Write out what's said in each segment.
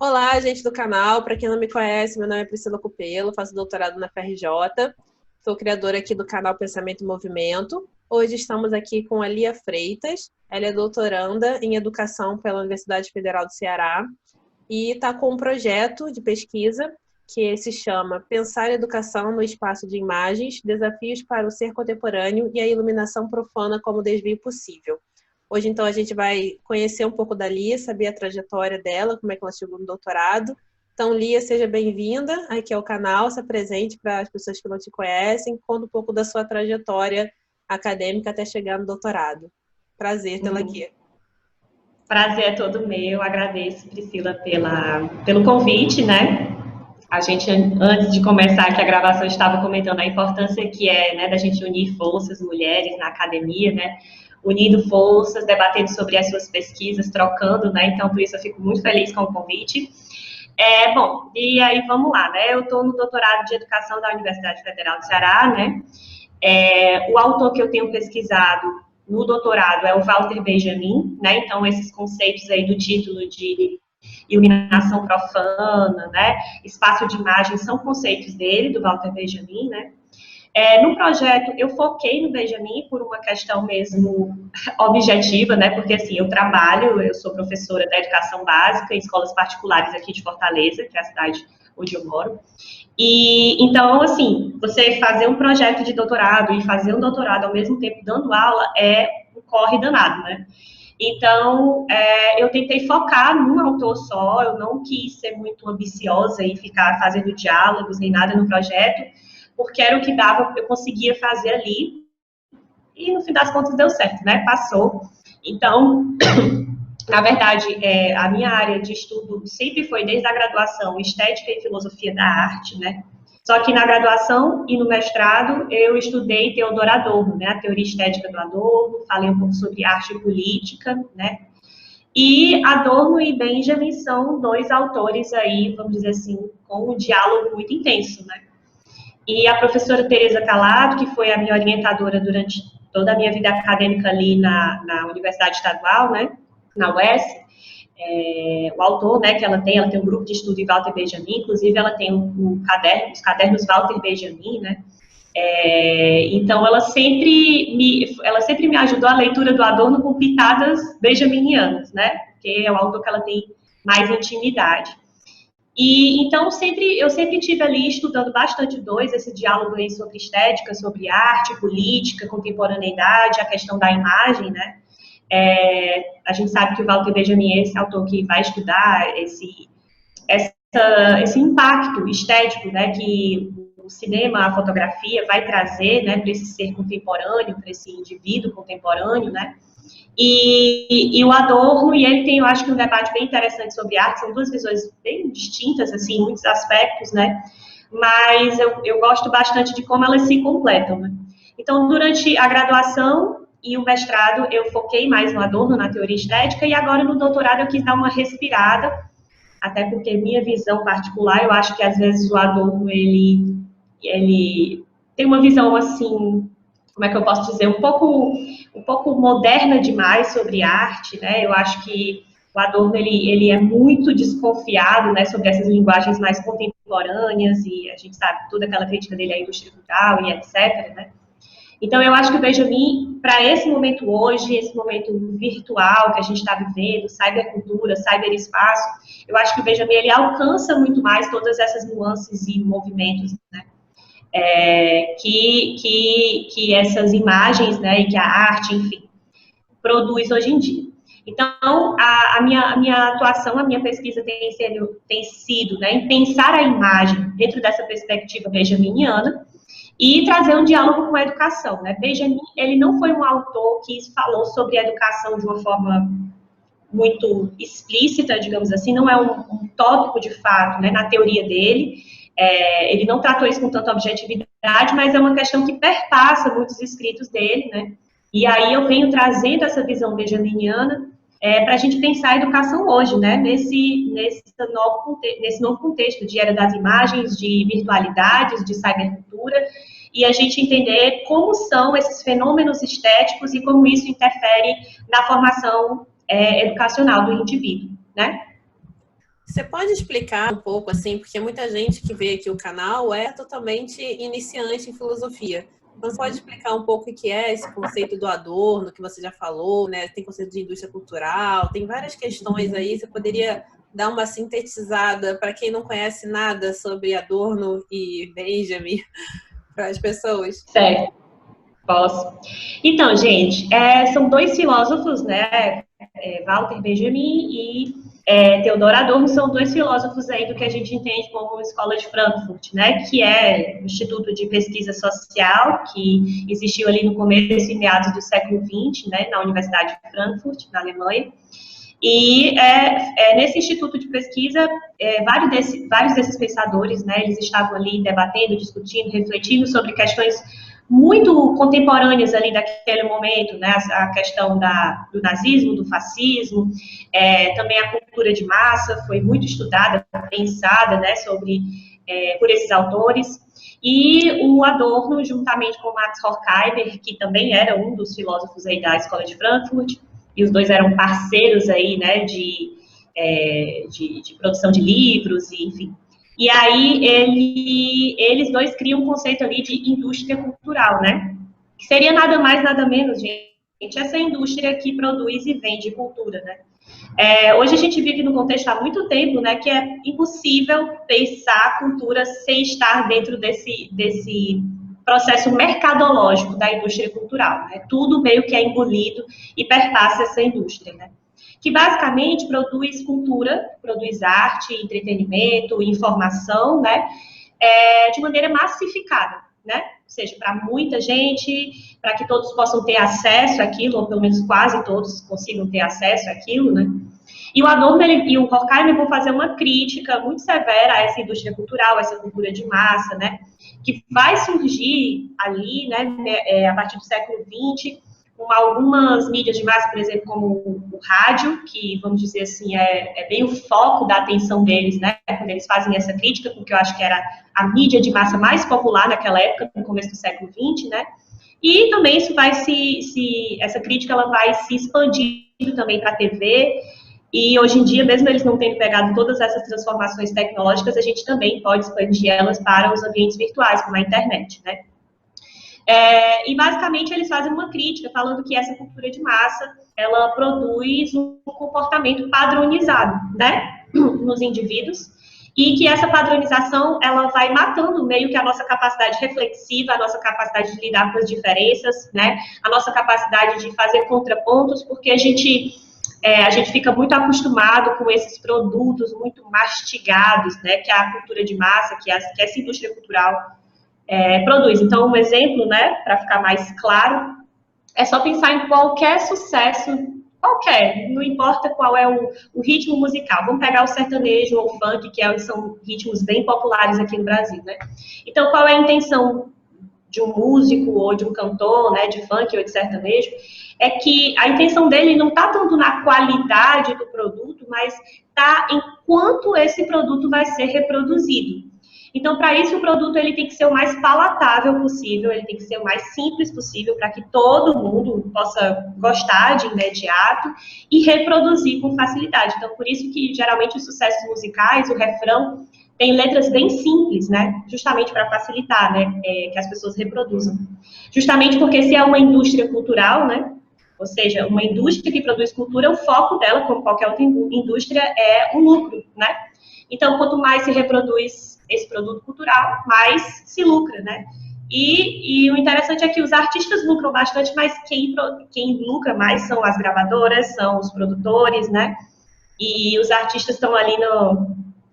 Olá, gente do canal. Para quem não me conhece, meu nome é Priscila Cupelo, faço doutorado na FRJ. Sou criadora aqui do canal Pensamento e Movimento. Hoje estamos aqui com a Lia Freitas. Ela é doutoranda em Educação pela Universidade Federal do Ceará e está com um projeto de pesquisa que se chama Pensar a Educação no Espaço de Imagens, Desafios para o Ser Contemporâneo e a Iluminação Profana como Desvio Possível. Hoje, então, a gente vai conhecer um pouco da Lia, saber a trajetória dela, como é que ela chegou no doutorado. Então, Lia, seja bem-vinda aqui ao canal, se apresente para as pessoas que não te conhecem, conta um pouco da sua trajetória acadêmica até chegar no doutorado. Prazer tê-la aqui. Prazer é todo meu, agradeço, Priscila, pelo convite, né? A gente, antes de começar aqui a gravação, estava comentando a importância que é, né, da gente unir forças, mulheres na academia, né? Unindo forças, debatendo sobre as suas pesquisas, trocando, né? Então, por isso eu fico muito feliz com o convite. Bom, e aí vamos lá, né? Eu estou no doutorado de Educação da Universidade Federal do Ceará, né? O autor que eu tenho pesquisado no doutorado é o Walter Benjamin, né? Então, esses conceitos aí do título de iluminação profana, né? Espaço de imagem são conceitos dele, do Walter Benjamin, né? No projeto, eu foquei no Benjamin por uma questão mesmo objetiva, né? Porque, assim, eu sou professora da educação básica em escolas particulares aqui de Fortaleza, que é a cidade onde eu moro. E, então, assim, você fazer um projeto de doutorado e fazer um doutorado ao mesmo tempo dando aula é um corre danado, né? Então, eu tentei focar num autor só, eu não quis ser muito ambiciosa e ficar fazendo diálogos nem nada no projeto, porque era o que dava, eu conseguia fazer ali, e no fim das contas deu certo, né? Passou. Então, na verdade, a minha área de estudo sempre foi, desde a graduação, estética e filosofia da arte, né? Só que na graduação e no mestrado eu estudei Theodor Adorno, né? A teoria estética do Adorno, falei um pouco sobre arte e política, né? E Adorno e Benjamin são dois autores aí, vamos dizer assim, com um diálogo muito intenso, né? E a professora Tereza Calado, que foi a minha orientadora durante toda a minha vida acadêmica ali na Universidade Estadual, né, na UES, o autor, né, que ela tem um grupo de estudo em Walter Benjamin, inclusive ela tem os cadernos Walter Benjamin, né, então ela sempre me ajudou a leitura do Adorno com pitadas benjaminianas, né, porque é o autor que ela tem mais intimidade. E então eu sempre tive ali estudando bastante esse diálogo aí sobre estética, sobre arte, política, contemporaneidade, a questão da imagem, né? A gente sabe que o Walter Benjamin é esse autor que vai estudar esse impacto estético, né, que o cinema, a fotografia vai trazer, né, para esse ser contemporâneo, para esse indivíduo contemporâneo, né? E o Adorno, e ele tem, eu acho que um debate bem interessante sobre arte, são duas visões bem distintas, assim, em muitos aspectos, né? Mas eu gosto bastante de como elas se completam, né? Então, durante a graduação e o mestrado, eu foquei mais no Adorno, na teoria estética, e agora no doutorado eu quis dar uma respirada, até porque minha visão particular, eu acho que às vezes o Adorno, ele tem uma visão, assim, como é que eu posso dizer, um pouco moderna demais sobre arte, né? Eu acho que o Adorno, ele é muito desconfiado, né, sobre essas linguagens mais contemporâneas, e a gente sabe toda aquela crítica dele à indústria cultural e etc, né? Então, eu acho que o Benjamin, para esse momento hoje, esse momento virtual que a gente está vivendo, cybercultura, cyberespaço, eu acho que o Benjamin, ele alcança muito mais todas essas nuances e movimentos, né? Que essas imagens, né, e que a arte, enfim, produz hoje em dia. Então, a minha atuação, a minha pesquisa tem sido, né, em pensar a imagem dentro dessa perspectiva benjaminiana e trazer um diálogo com a educação, né? Benjamin, ele não foi um autor que falou sobre a educação de uma forma muito explícita, digamos assim, não é um tópico de fato, né, na teoria dele. Ele não tratou isso com tanta objetividade, mas é uma questão que perpassa muitos escritos dele, né? E aí eu venho trazendo essa visão benjaminiana para a gente pensar a educação hoje, né? Nesse novo contexto de era das imagens, de virtualidades, de cybercultura, e a gente entender como são esses fenômenos estéticos e como isso interfere na formação educacional do indivíduo, né? Você pode explicar um pouco, assim, porque muita gente que vê aqui o canal é totalmente iniciante em filosofia. Então, você pode explicar um pouco o que é esse conceito do Adorno, que você já falou, né? Tem conceito de indústria cultural, tem várias questões aí. Você poderia dar uma sintetizada para quem não conhece nada sobre Adorno e Benjamin para as pessoas? Certo, posso. Então, gente, são dois filósofos, né? Walter Benjamin e Theodor Adorno são dois filósofos aí do que a gente entende como Escola de Frankfurt, né? Que é um instituto de pesquisa social que existiu ali no começo e meados do século XX, né? Na Universidade de Frankfurt, na Alemanha. E nesse instituto de pesquisa, vários desses pensadores, né, eles estavam ali debatendo, discutindo, refletindo sobre questões muito contemporâneas ali daquele momento, né, a questão do nazismo, do fascismo, também a cultura de massa foi muito estudada, pensada, né, por esses autores. E o Adorno, juntamente com Max Horkheimer, que também era um dos filósofos aí da Escola de Frankfurt, e os dois eram parceiros aí, né, de produção de livros, e, enfim. E aí eles dois criam um conceito ali de indústria cultural, né, que seria nada mais, nada menos, gente, essa indústria que produz e vende cultura, né. Hoje a gente vive num contexto há muito tempo, né, que é impossível pensar a cultura sem estar dentro desse processo mercadológico da indústria cultural, né? Tudo meio que é engolido e perpassa essa indústria, né? Que basicamente produz cultura, produz arte, entretenimento, informação, né? De maneira massificada, né? Ou seja, para muita gente, para que todos possam ter acesso àquilo, ou pelo menos quase todos consigam ter acesso àquilo, né? E o Adorno e o Horkheimer vão fazer uma crítica muito severa a essa indústria cultural, a essa cultura de massa, né? Que vai surgir ali, né, a partir do século XX, com algumas mídias de massa, por exemplo, como o rádio, que, vamos dizer assim, é bem o foco da atenção deles, né, quando eles fazem essa crítica, porque eu acho que era a mídia de massa mais popular naquela época, no começo do século XX, né, e também isso vai essa crítica ela vai se expandindo também para a TV, e hoje em dia, mesmo eles não tendo pegado todas essas transformações tecnológicas, a gente também pode expandir elas para os ambientes virtuais, como a internet, né? E basicamente eles fazem uma crítica falando que essa cultura de massa, ela produz um comportamento padronizado, né, nos indivíduos, e que essa padronização, ela vai matando meio que a nossa capacidade reflexiva, a nossa capacidade de lidar com as diferenças, né, a nossa capacidade de fazer contrapontos, porque a gente fica muito acostumado com esses produtos muito mastigados, né, que é a cultura de massa, que essa indústria cultural produz. Então, um exemplo, né, para ficar mais claro, é só pensar em qualquer sucesso, não importa qual é o ritmo musical. Vamos pegar o sertanejo ou o funk, que são ritmos bem populares aqui no Brasil, né? Então, qual é a intenção de um músico ou de um cantor, né, de funk ou de sertanejo? É que a intenção dele não está tanto na qualidade do produto, mas está em quanto esse produto vai ser reproduzido. Então, para isso, o produto ele tem que ser o mais palatável possível, ele tem que ser o mais simples possível, para que todo mundo possa gostar de imediato e reproduzir com facilidade. Então, por isso que, geralmente, os sucessos musicais, o refrão, tem letras bem simples, né? Justamente para facilitar, né? Que as pessoas reproduzam. Justamente porque se é uma indústria cultural, né? Ou seja, uma indústria que produz cultura, o foco dela, como qualquer outra indústria, é o lucro, né? Então, quanto mais se reproduz esse produto cultural, mais se lucra, né? E o interessante é que os artistas lucram bastante, mas quem lucra mais são as gravadoras, são os produtores, né? E os artistas estão ali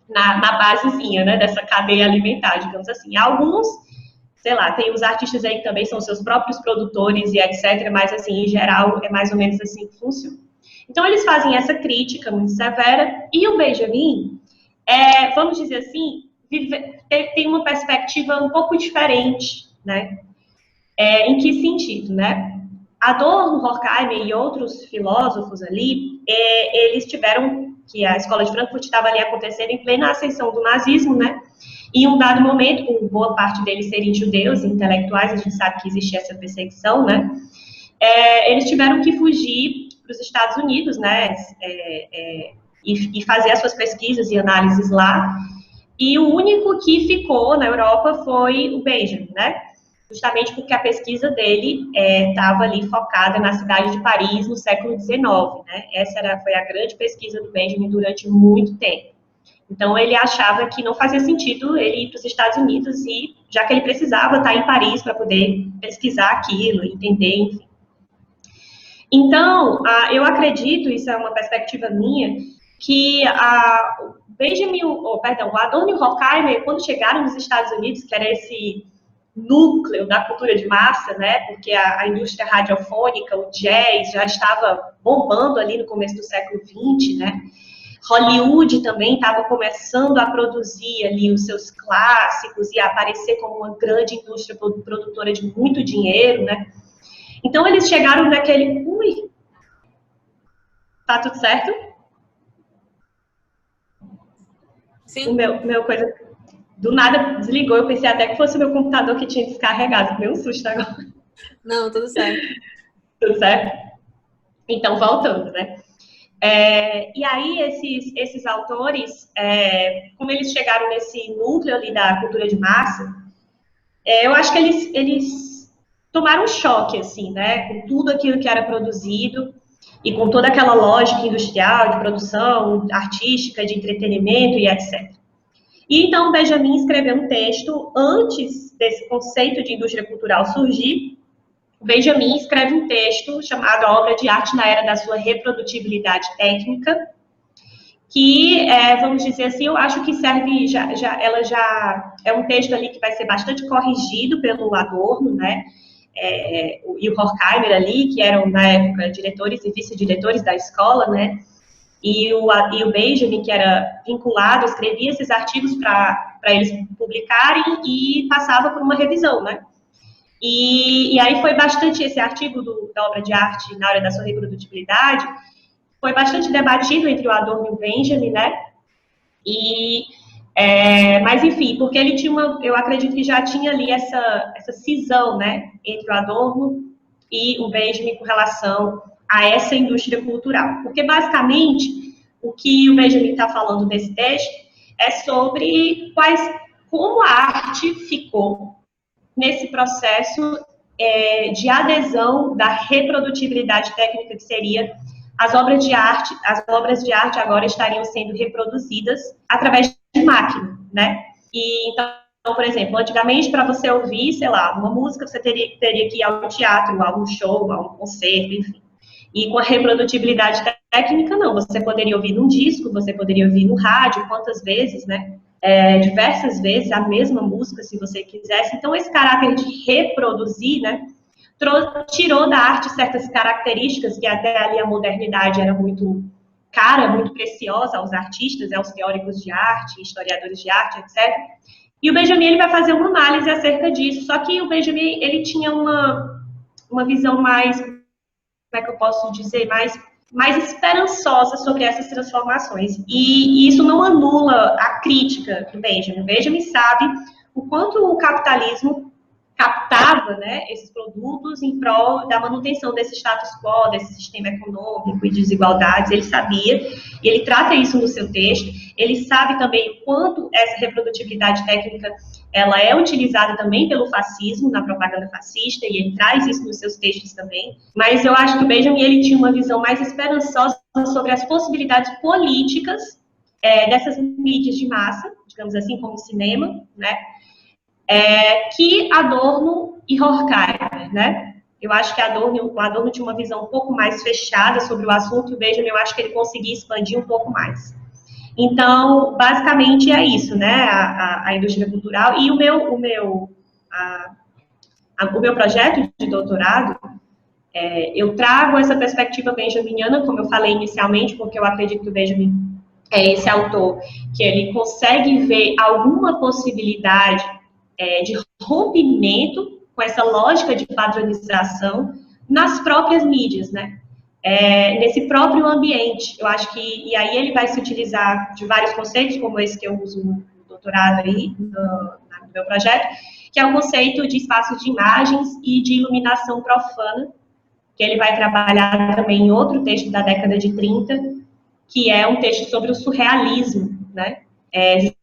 na basezinha, né, dessa cadeia alimentar, digamos assim. Alguns, sei lá, tem os artistas aí que também são seus próprios produtores e etc., mas, assim, em geral, é mais ou menos assim que funciona. Então, eles fazem essa crítica muito severa, e o Benjamin, vamos dizer assim, tem uma perspectiva um pouco diferente, né? Em que sentido, né? Adorno, Horkheimer e outros filósofos ali, eles tiveram que a Escola de Frankfurt estava ali acontecendo em plena ascensão do nazismo, né? E em um dado momento, com boa parte deles serem judeus, intelectuais, a gente sabe que existia essa perseguição, né? Eles tiveram que fugir para os Estados Unidos, né? e fazer as suas pesquisas e análises lá. E o único que ficou na Europa foi o Benjamin, né? Justamente porque a pesquisa dele estava ali focada na cidade de Paris no século XIX, né? Essa foi a grande pesquisa do Benjamin durante muito tempo. Então, ele achava que não fazia sentido ele ir para os Estados Unidos, e já que ele precisava estar em Paris para poder pesquisar aquilo, entender, enfim. Então, eu acredito, isso é uma perspectiva minha, que o Adorno e o Horkheimer, quando chegaram nos Estados Unidos, que era esse núcleo da cultura de massa, né, porque a indústria radiofônica, o jazz, já estava bombando ali no começo do século XX, né, Hollywood também estava começando a produzir ali os seus clássicos e a aparecer como uma grande indústria produtora de muito dinheiro, né, então eles chegaram naquele, tá tudo certo? Sim. O meu coisa, do nada desligou, eu pensei até que fosse o meu computador que tinha descarregado, deu um susto agora. Não, tudo certo. Tudo certo? Então, voltando, né? E aí, esses autores, como eles chegaram nesse núcleo ali da cultura de massa, eu acho que eles tomaram um choque, assim, né? Com tudo aquilo que era produzido e com toda aquela lógica industrial de produção artística, de entretenimento e etc. E então, o Benjamin escreveu um texto antes desse conceito de indústria cultural surgir. O Benjamin escreve um texto chamado A Obra de Arte na Era da Sua Reprodutibilidade Técnica, que, vamos dizer assim, eu acho que serve, ela já é um texto ali que vai ser bastante corrigido pelo Adorno, né, e o Horkheimer ali, que eram, na época, diretores e vice-diretores da escola, né, e o Benjamin, que era vinculado, escrevia esses artigos para eles publicarem e passava por uma revisão, né. E aí foi bastante, esse artigo da obra de arte na área da sua reprodutibilidade, foi bastante debatido entre o Adorno e o Benjamin, né? Mas, enfim, porque ele tinha eu acredito que já tinha ali essa cisão, né, entre o Adorno e o Benjamin com relação a essa indústria cultural. Porque, basicamente, o que o Benjamin está falando nesse texto é sobre como a arte ficou nesse processo de adesão da reprodutibilidade técnica, que seria as obras de arte agora estariam sendo reproduzidas através de máquina, né? E então, por exemplo, antigamente, para você ouvir, sei lá, uma música, você teria que ir ao teatro, a um show, a um concerto, enfim. E com a reprodutibilidade técnica, não. Você poderia ouvir num disco, você poderia ouvir no rádio, quantas vezes, né? Diversas vezes a mesma música, se você quisesse. Então, esse caráter de reproduzir, né, tirou da arte certas características que até ali a modernidade era muito cara, muito preciosa aos artistas, aos teóricos de arte, historiadores de arte, etc. E o Benjamin, ele vai fazer uma análise acerca disso, só que o Benjamin, ele tinha uma visão mais, como é que eu posso dizer, mais esperançosa sobre essas transformações. E isso não anula a crítica do Benjamin. O Benjamin sabe o quanto o capitalismo captava, né, esses produtos em prol da manutenção desse status quo, desse sistema econômico e de desigualdades. Ele sabia, e ele trata isso no seu texto. Ele sabe também o quanto essa reprodutibilidade técnica ela é utilizada também pelo fascismo, na propaganda fascista, e ele traz isso nos seus textos também. Mas eu acho que o Benjamin, ele tinha uma visão mais esperançosa sobre as possibilidades políticas dessas mídias de massa, digamos assim, como o cinema, né, que Adorno e Horkheimer, né? Eu acho que o Adorno tinha uma visão um pouco mais fechada sobre o assunto, e o Benjamin, eu acho que ele conseguia expandir um pouco mais. Então, basicamente é isso, né? A indústria cultural. E o meu projeto de doutorado, eu trago essa perspectiva benjaminiana, como eu falei inicialmente, porque eu acredito que o Benjamin é esse autor que ele consegue ver alguma possibilidade de rompimento com essa lógica de padronização nas próprias mídias, né? Nesse próprio ambiente. Eu acho que, e aí ele vai se utilizar de vários conceitos, como esse que eu uso no doutorado aí, no meu projeto, que é o conceito de espaços de imagens e de iluminação profana, que ele vai trabalhar também em outro texto da década de 30, que é um texto sobre o surrealismo, né?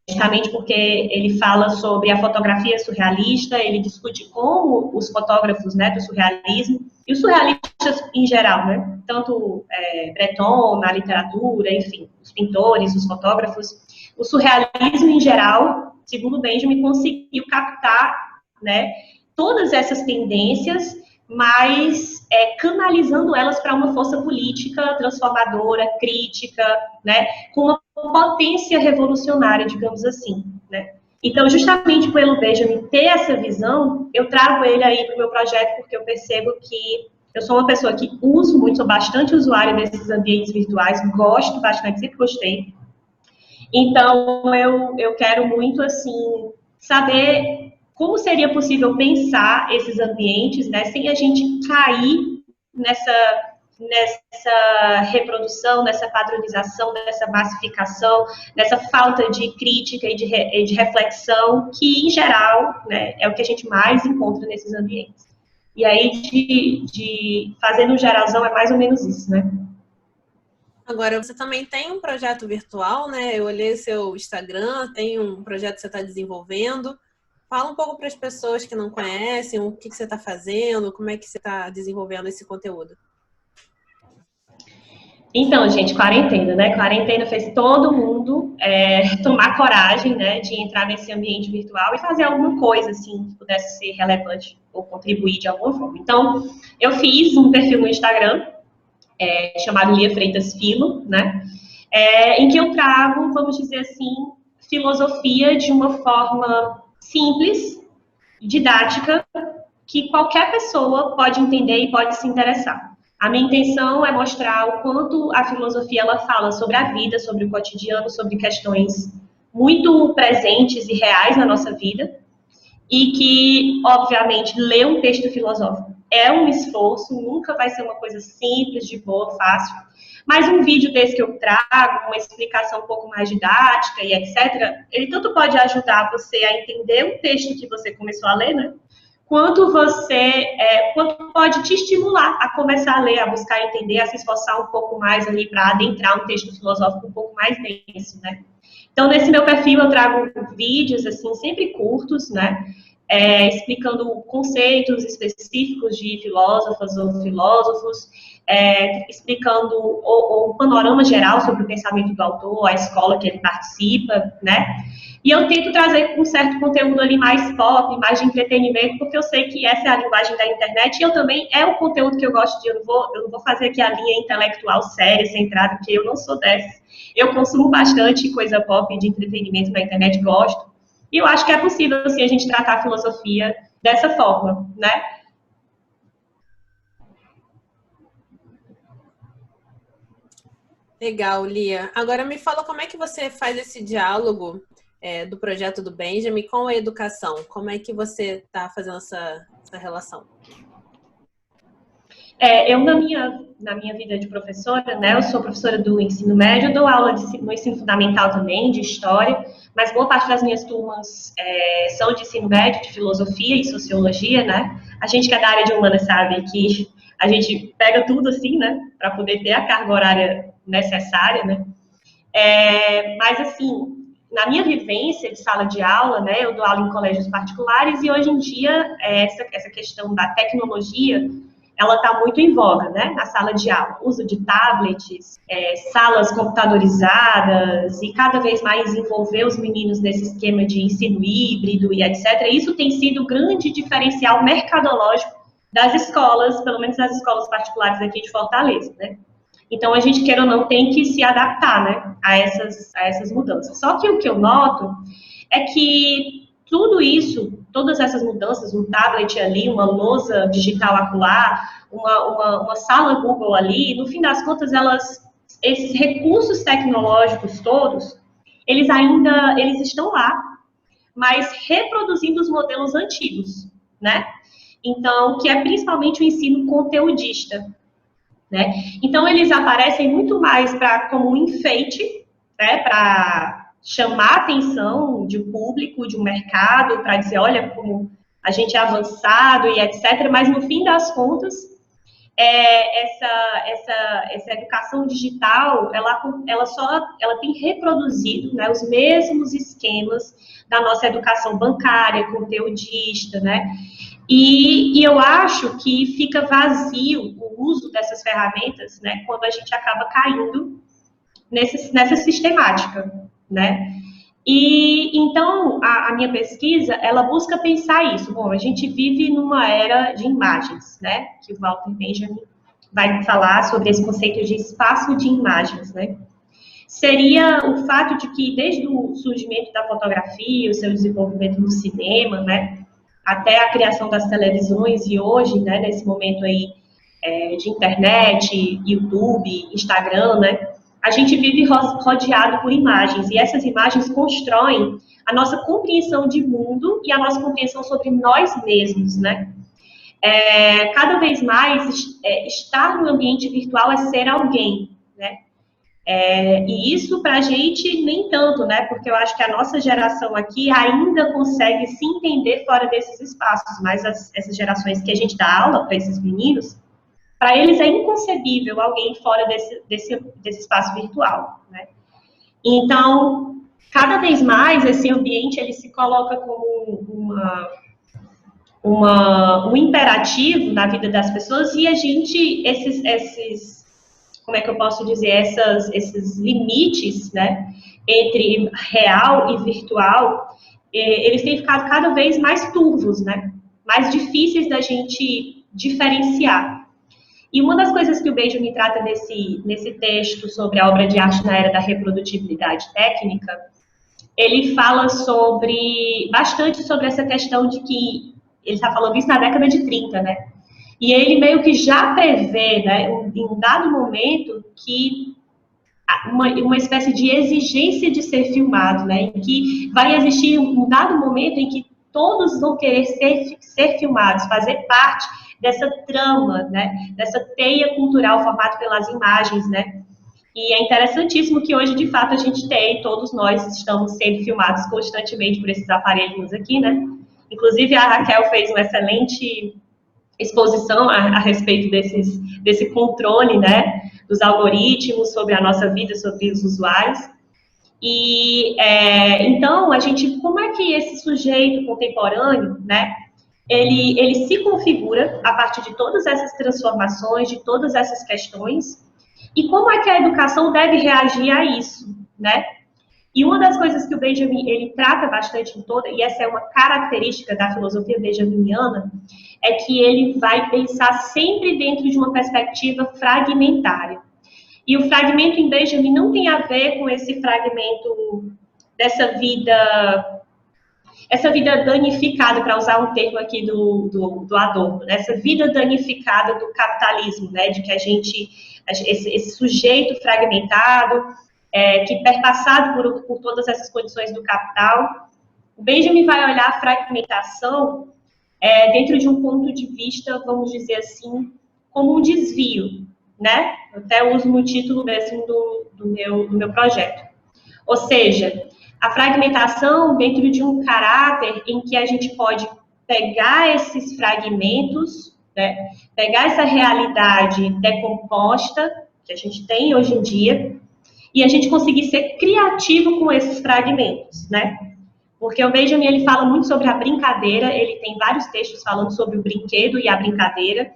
Justamente porque ele fala sobre a fotografia surrealista, ele discute como os fotógrafos, né, do surrealismo, e os surrealistas em geral, né, tanto Breton, na literatura, enfim, os pintores, os fotógrafos, o surrealismo em geral, segundo Benjamin, conseguiu captar, né, todas essas tendências, mas canalizando elas para uma força política transformadora, crítica, né, com uma potência revolucionária, digamos assim, né. Então, justamente pelo Benjamin ter essa visão, eu trago ele aí para o meu projeto, porque eu percebo que eu sou uma pessoa que uso muito, sou bastante usuária desses ambientes virtuais, gosto bastante, sempre gostei. Então, eu quero muito, assim, saber como seria possível pensar esses ambientes, né, sem a gente cair nessa reprodução, nessa padronização, nessa massificação, nessa falta de crítica e de reflexão, que, em geral, né, é o que a gente mais encontra nesses ambientes. E aí, fazendo um geralzão, é mais ou menos isso, né? Agora, você também tem um projeto virtual, né? Eu olhei seu Instagram, tem um projeto que você está desenvolvendo. Fala um pouco para as pessoas que não conhecem, o que você está fazendo, como é que você está desenvolvendo esse conteúdo. Então, gente, quarentena, né? Quarentena fez todo mundo tomar coragem, né, de entrar nesse ambiente virtual e fazer alguma coisa, assim, que pudesse ser relevante ou contribuir de alguma forma. Então, eu fiz um perfil no Instagram, chamado Lia Freitas Filo, né? Em que eu trago, vamos dizer assim, filosofia de uma forma simples, didática, que qualquer pessoa pode entender e pode se interessar. A minha intenção é mostrar o quanto a filosofia ela fala sobre a vida, sobre o cotidiano, sobre questões muito presentes e reais na nossa vida, e que, obviamente, ler um texto filosófico é um esforço, nunca vai ser uma coisa simples, de boa, fácil, mas um vídeo desse que eu trago, uma explicação um pouco mais didática e etc., ele tanto pode ajudar você a entender um texto que você começou a ler, né? Quanto pode te estimular a começar a ler, a buscar entender, a se esforçar um pouco mais ali para adentrar um texto filosófico um pouco mais denso, né? Então, nesse meu perfil, eu trago vídeos, assim, sempre curtos, né? Explicando conceitos específicos de filósofas ou filósofos, explicando o panorama geral sobre o pensamento do autor, a escola que ele participa, né? E eu tento trazer um certo conteúdo ali mais pop, mais de entretenimento, porque eu sei que essa é a linguagem da internet e eu também é o conteúdo que eu gosto de. Eu não vou fazer aqui a linha intelectual séria, centrada, porque eu não sou dessa. Eu consumo bastante coisa pop de entretenimento na internet, gosto. E eu acho que é possível, assim, a gente tratar a filosofia dessa forma, né? Legal, Lia. Agora me fala como é que você faz esse diálogo do projeto do Benjamin com a educação. Como é que você está fazendo essa relação? Eu, na minha vida de professora, né, eu sou professora do ensino médio, dou aula no ensino fundamental também, de história, mas boa parte das minhas turmas são de ensino médio, de filosofia e sociologia, né? A gente que é da área de humanas sabe que a gente pega tudo assim, né, para poder ter a carga horária necessária, né? Mas, assim, na minha vivência de sala de aula, né, eu dou aula em colégios particulares e hoje em dia essa questão da tecnologia ela está muito em voga, né, na sala de aula. Uso de tablets, salas computadorizadas e cada vez mais envolver os meninos nesse esquema de ensino híbrido e etc. Isso tem sido o grande diferencial mercadológico das escolas, pelo menos das escolas particulares aqui de Fortaleza, né? Então, a gente, queira ou não, tem que se adaptar, né, a essas mudanças. Só que o que eu noto é que tudo isso, todas essas mudanças, um tablet ali, uma lousa digital acolá, uma sala Google ali, no fim das contas, esses recursos tecnológicos todos, eles estão lá, mas reproduzindo os modelos antigos, né? Então, que é principalmente o ensino conteudista, né? Então, eles aparecem muito mais como um enfeite, né, para chamar a atenção de um público, de um mercado, para dizer, olha como a gente é avançado e etc. Mas, no fim das contas, essa educação digital, ela tem reproduzido, né, os mesmos esquemas da nossa educação bancária, conteudista, né? E eu acho que fica vazio o uso dessas ferramentas, né, quando a gente acaba caindo nessa sistemática, né? E então a minha pesquisa, ela busca pensar isso. Bom, a gente vive numa era de imagens, né? Que o Walter Benjamin vai falar sobre esse conceito de espaço de imagens, né? Seria o fato de que desde o surgimento da fotografia, o seu desenvolvimento no cinema, né? Até a criação das televisões e hoje, né? Nesse momento aí de internet, YouTube, Instagram, né? A gente vive rodeado por imagens, e essas imagens constroem a nossa compreensão de mundo e a nossa compreensão sobre nós mesmos, né? Cada vez mais, estar no ambiente virtual é ser alguém, né? E isso para a gente nem tanto, né? Porque eu acho que a nossa geração aqui ainda consegue se entender fora desses espaços, mas essas gerações que a gente dá aula para esses meninos, para eles é inconcebível alguém fora desse espaço virtual, né? Então, cada vez mais esse ambiente ele se coloca como um imperativo na vida das pessoas, e a gente, como é que eu posso dizer, esses limites, né, entre real e virtual, eles têm ficado cada vez mais turvos, né, mais difíceis da gente diferenciar. E uma das coisas que o Benjamin trata nesse texto sobre a obra de arte na era da reprodutibilidade técnica, ele fala bastante sobre essa questão de que, ele está falando isso na década de 30, né? E ele meio que já prevê, né, em um dado momento, que uma espécie de exigência de ser filmado, né? Em que vai existir um dado momento em que todos vão querer ser filmados, fazer parte dessa trama, né, dessa teia cultural formada pelas imagens, né, e é interessantíssimo que hoje, de fato, a gente todos nós estamos sendo filmados constantemente por esses aparelhos aqui, né, inclusive a Raquel fez uma excelente exposição a respeito desse controle, né, dos algoritmos sobre a nossa vida, sobre os usuários. E, então, como é que esse sujeito contemporâneo, né, ele se configura a partir de todas essas transformações, de todas essas questões, e como é que a educação deve reagir a isso, né? E uma das coisas que o Benjamin, ele trata bastante e essa é uma característica da filosofia benjaminiana, é que ele vai pensar sempre dentro de uma perspectiva fragmentária. E o fragmento em Benjamin não tem a ver com esse fragmento dessa vida... essa vida danificada, para usar um termo aqui do Adorno, né? Essa vida danificada do capitalismo, né? De que esse sujeito fragmentado, que perpassado por todas essas condições do capital, o Benjamin vai olhar a fragmentação dentro de um ponto de vista, vamos dizer assim, como um desvio, né? Eu até uso no título mesmo do meu projeto. Ou seja, a fragmentação dentro de um caráter em que a gente pode pegar esses fragmentos, né, pegar essa realidade decomposta que a gente tem hoje em dia e a gente conseguir ser criativo com esses fragmentos, né? Porque o Benjamin, ele fala muito sobre a brincadeira, ele tem vários textos falando sobre o brinquedo e a brincadeira,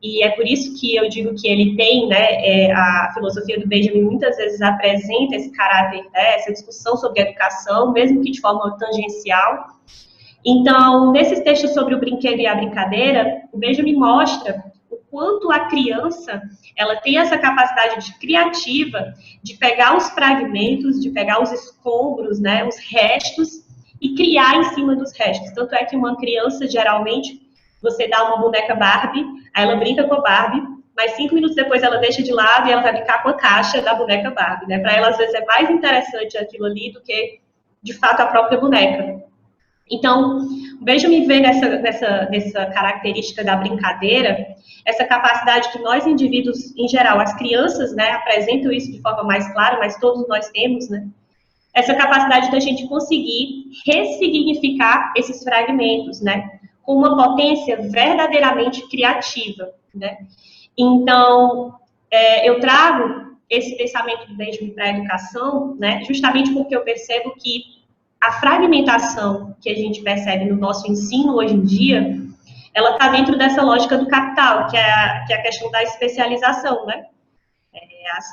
e é por isso que eu digo que ele tem, né, a filosofia do Benjamin muitas vezes apresenta esse caráter, né, essa discussão sobre a educação, mesmo que de forma tangencial. Então, nesses textos sobre o brinquedo e a brincadeira, o Benjamin mostra o quanto a criança, ela tem essa capacidade criativa de pegar os fragmentos, de pegar os escombros, né, os restos, e criar em cima dos restos. Tanto é que uma criança, geralmente, você dá uma boneca Barbie, aí ela brinca com a Barbie, mas 5 minutos depois ela deixa de lado e ela vai brincar com a caixa da boneca Barbie, né? Para ela, às vezes, é mais interessante aquilo ali do que, de fato, a própria boneca. Então, o Benjamin vê nessa característica da brincadeira, essa capacidade que nós, indivíduos, em geral, as crianças, né, apresentam isso de forma mais clara, mas todos nós temos, né? Essa capacidade da gente conseguir ressignificar esses fragmentos, né? Com uma potência verdadeiramente criativa, né? Então, eu trago esse pensamento do Benjamin para a educação, né, justamente porque eu percebo que a fragmentação que a gente percebe no nosso ensino hoje em dia, ela está dentro dessa lógica do capital, que é a questão da especialização, né?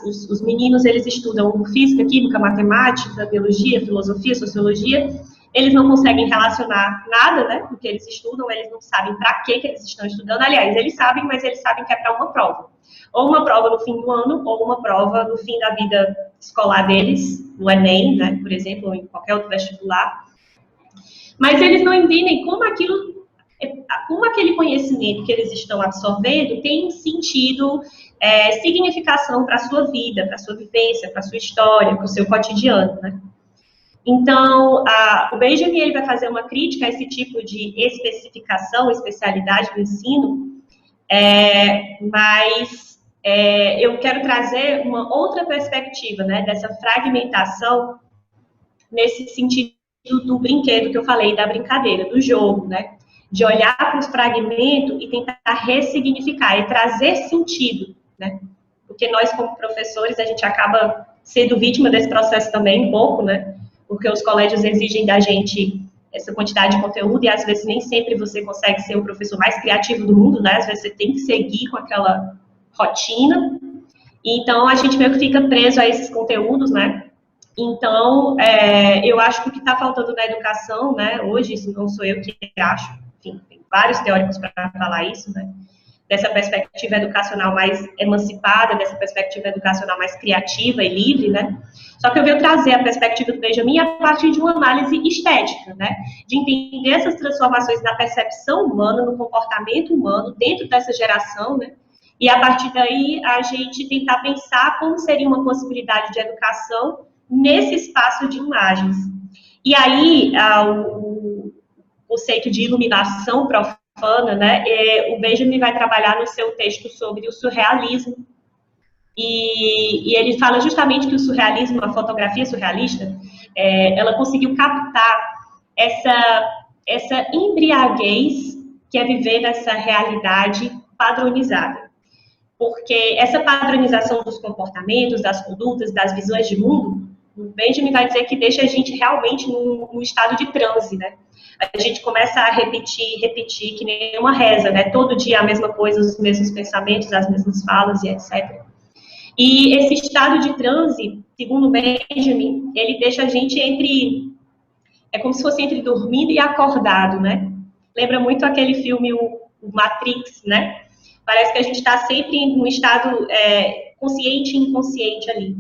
Os meninos, eles estudam física, química, matemática, biologia, filosofia, sociologia, eles não conseguem relacionar nada, né, do que eles estudam, eles não sabem para que eles estão estudando. Aliás, eles sabem, mas eles sabem que é para uma prova. Ou uma prova no fim do ano, ou uma prova no fim da vida escolar deles, no Enem, né, por exemplo, ou em qualquer outro vestibular. Mas eles não entendem como aquele conhecimento que eles estão absorvendo tem sentido, significação para a sua vida, para a sua vivência, para a sua história, para o seu cotidiano, né? Então, o Benjamin, ele vai fazer uma crítica a esse tipo de especificação, especialidade do ensino, mas eu quero trazer uma outra perspectiva, né, dessa fragmentação, nesse sentido do brinquedo que eu falei, da brincadeira, do jogo, né, de olhar para os fragmentos e tentar ressignificar e trazer sentido, né, porque nós, como professores, a gente acaba sendo vítima desse processo também um pouco, né, porque os colégios exigem da gente essa quantidade de conteúdo e às vezes nem sempre você consegue ser o professor mais criativo do mundo, né? Às vezes você tem que seguir com aquela rotina. Então, a gente meio que fica preso a esses conteúdos, né? Então, eu acho que o que está faltando na educação, né? Hoje, isso não sou eu que acho, enfim, tem vários teóricos para falar isso, né? Dessa perspectiva educacional mais emancipada, dessa perspectiva educacional mais criativa e livre, né? Só que eu venho trazer a perspectiva do Benjamin a partir de uma análise estética, né? De entender essas transformações na percepção humana, no comportamento humano, dentro dessa geração, né? E a partir daí a gente tentar pensar como seria uma possibilidade de educação nesse espaço de imagens. E aí, o conceito de iluminação profana, né? O Benjamin vai trabalhar no seu texto sobre o surrealismo. E ele fala justamente que o surrealismo, a fotografia surrealista, ela conseguiu captar essa embriaguez que é viver nessa realidade padronizada. Porque essa padronização dos comportamentos, das condutas, das visões de mundo, o Benjamin vai dizer que deixa a gente realmente num estado de transe, né? A gente começa a repetir, que nem uma reza, né? Todo dia a mesma coisa, os mesmos pensamentos, as mesmas falas e etc. E esse estado de transe, segundo Benjamin, ele deixa a gente é como se fosse entre dormindo e acordado, né? Lembra muito aquele filme, o Matrix, né? Parece que a gente está sempre em um estado consciente e inconsciente ali.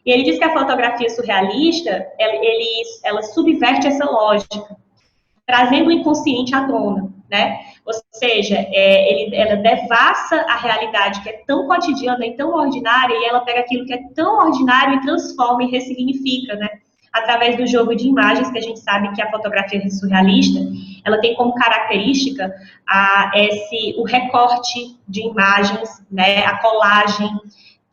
E ele diz que a fotografia surrealista, ela subverte essa lógica, trazendo o inconsciente à tona, né? Ou seja, ela devassa a realidade que é tão cotidiana e tão ordinária, e ela pega aquilo que é tão ordinário e transforma e ressignifica, né? Através do jogo de imagens, que a gente sabe que a fotografia surrealista, ela tem como característica o recorte de imagens, né? A colagem,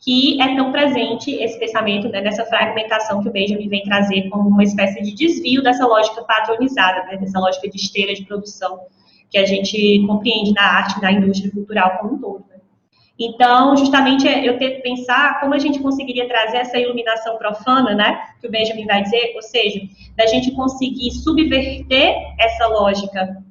que é tão presente esse pensamento, né, nessa fragmentação que o Benjamin vem trazer como uma espécie de desvio dessa lógica padronizada, né, dessa lógica de esteira de produção que a gente compreende na arte, na indústria cultural como um todo. Né? Então, justamente, eu tento pensar como a gente conseguiria trazer essa iluminação profana, né, que o Benjamin vai dizer, ou seja, da gente conseguir subverter essa lógica,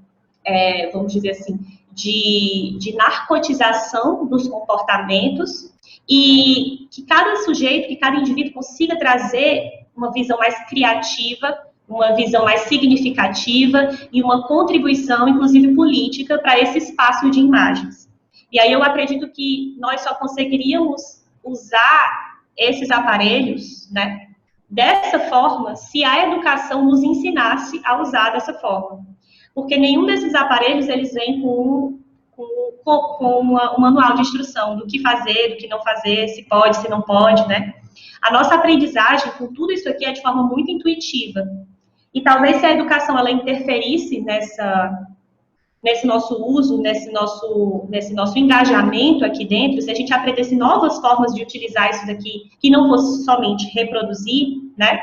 vamos dizer assim, de narcotização dos comportamentos, e que cada sujeito, que cada indivíduo consiga trazer uma visão mais criativa, uma visão mais significativa e uma contribuição, inclusive política, para esse espaço de imagens. E aí eu acredito que nós só conseguiríamos usar esses aparelhos, né, dessa forma, se a educação nos ensinasse a usar dessa forma. Porque nenhum desses aparelhos, eles vêm com um manual de instrução do que fazer, do que não fazer, se pode, se não pode, né? A nossa aprendizagem com tudo isso aqui é de forma muito intuitiva. E talvez se a educação ela interferisse nesse nosso uso, nesse nosso engajamento aqui dentro, se a gente aprendesse novas formas de utilizar isso daqui, que não fosse somente reproduzir, né?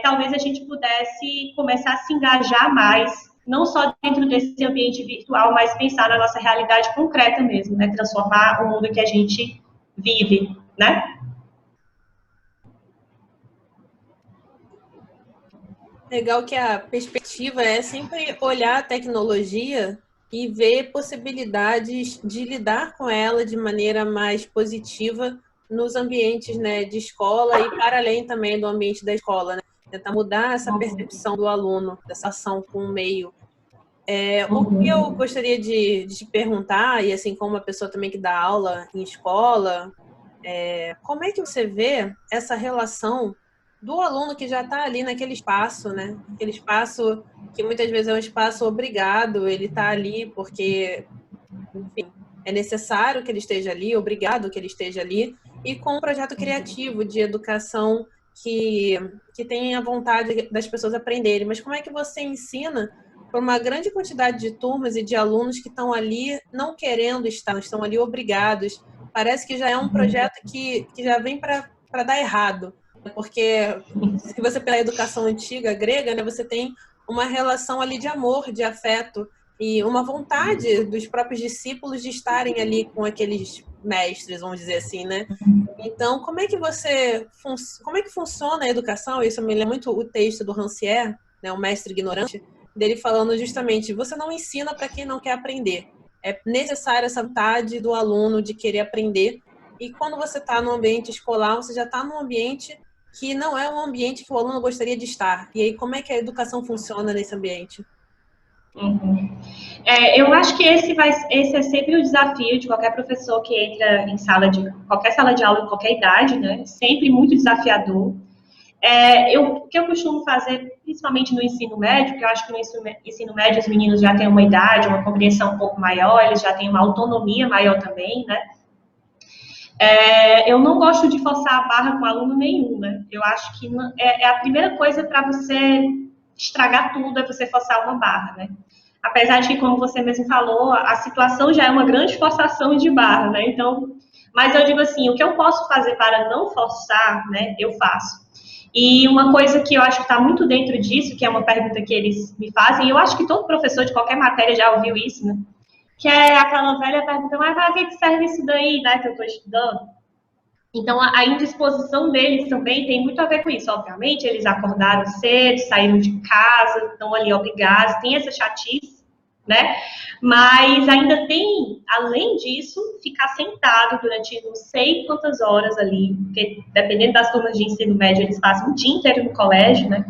Talvez a gente pudesse começar a se engajar mais não só dentro desse ambiente virtual, mas pensar na nossa realidade concreta mesmo, né? Transformar o mundo que a gente vive, né? Legal que a perspectiva é sempre olhar a tecnologia e ver possibilidades de lidar com ela de maneira mais positiva nos ambientes, né, de escola e para além também do ambiente da escola, né? Tentar mudar essa percepção do aluno, dessa ação com o meio. O que eu gostaria de te perguntar, e assim como uma pessoa também que dá aula em escola, como é que você vê essa relação do aluno que já está ali naquele espaço, né? Aquele espaço que muitas vezes é um espaço obrigado, ele está ali porque, enfim, é necessário que ele esteja ali, obrigado que ele esteja ali, e com um projeto criativo de educação que tem a vontade das pessoas aprenderem. Mas como é que você ensina para uma grande quantidade de turmas e de alunos que estão ali não querendo estar, estão ali obrigados? Parece que já é um projeto que já vem para dar errado, porque se você pegar a educação antiga grega, né, você tem uma relação ali de amor, de afeto e uma vontade dos próprios discípulos de estarem ali com aqueles mestres, vamos dizer assim, né? Então, como é que funciona a educação? Isso me lembra muito o texto do Rancière, né, o mestre ignorante, dele falando justamente, você não ensina para quem não quer aprender. É necessária essa vontade do aluno de querer aprender. E quando você está no ambiente escolar, você já está num ambiente que não é um ambiente que o aluno gostaria de estar. E aí, como é que a educação funciona nesse ambiente? Eu acho que esse é sempre o desafio de qualquer professor que entra em qualquer sala de aula, em qualquer idade, né? Sempre muito desafiador. O que eu costumo fazer, principalmente no ensino médio, que eu acho que no ensino médio os meninos já têm uma idade, uma compreensão um pouco maior, eles já têm uma autonomia maior também, né? Eu não gosto de forçar a barra com aluno nenhum, né? Eu acho que é a primeira coisa para você estragar tudo, é você forçar uma barra, né? Apesar de que, como você mesmo falou, a situação já é uma grande forçação de barra, né? Então, mas eu digo assim, o que eu posso fazer para não forçar, né, eu faço. E uma coisa que eu acho que está muito dentro disso, que é uma pergunta que eles me fazem, e eu acho que todo professor de qualquer matéria já ouviu isso, né? Que é aquela velha pergunta, mas para que serve isso daí, né, que eu estou estudando? Então, a indisposição deles também tem muito a ver com isso. Obviamente, eles acordaram cedo, saíram de casa, estão ali obrigados, tem essa chatice, né? Mas ainda tem, além disso, ficar sentado durante não sei quantas horas ali, porque dependendo das turmas de ensino médio, eles passam o dia inteiro no colégio, né?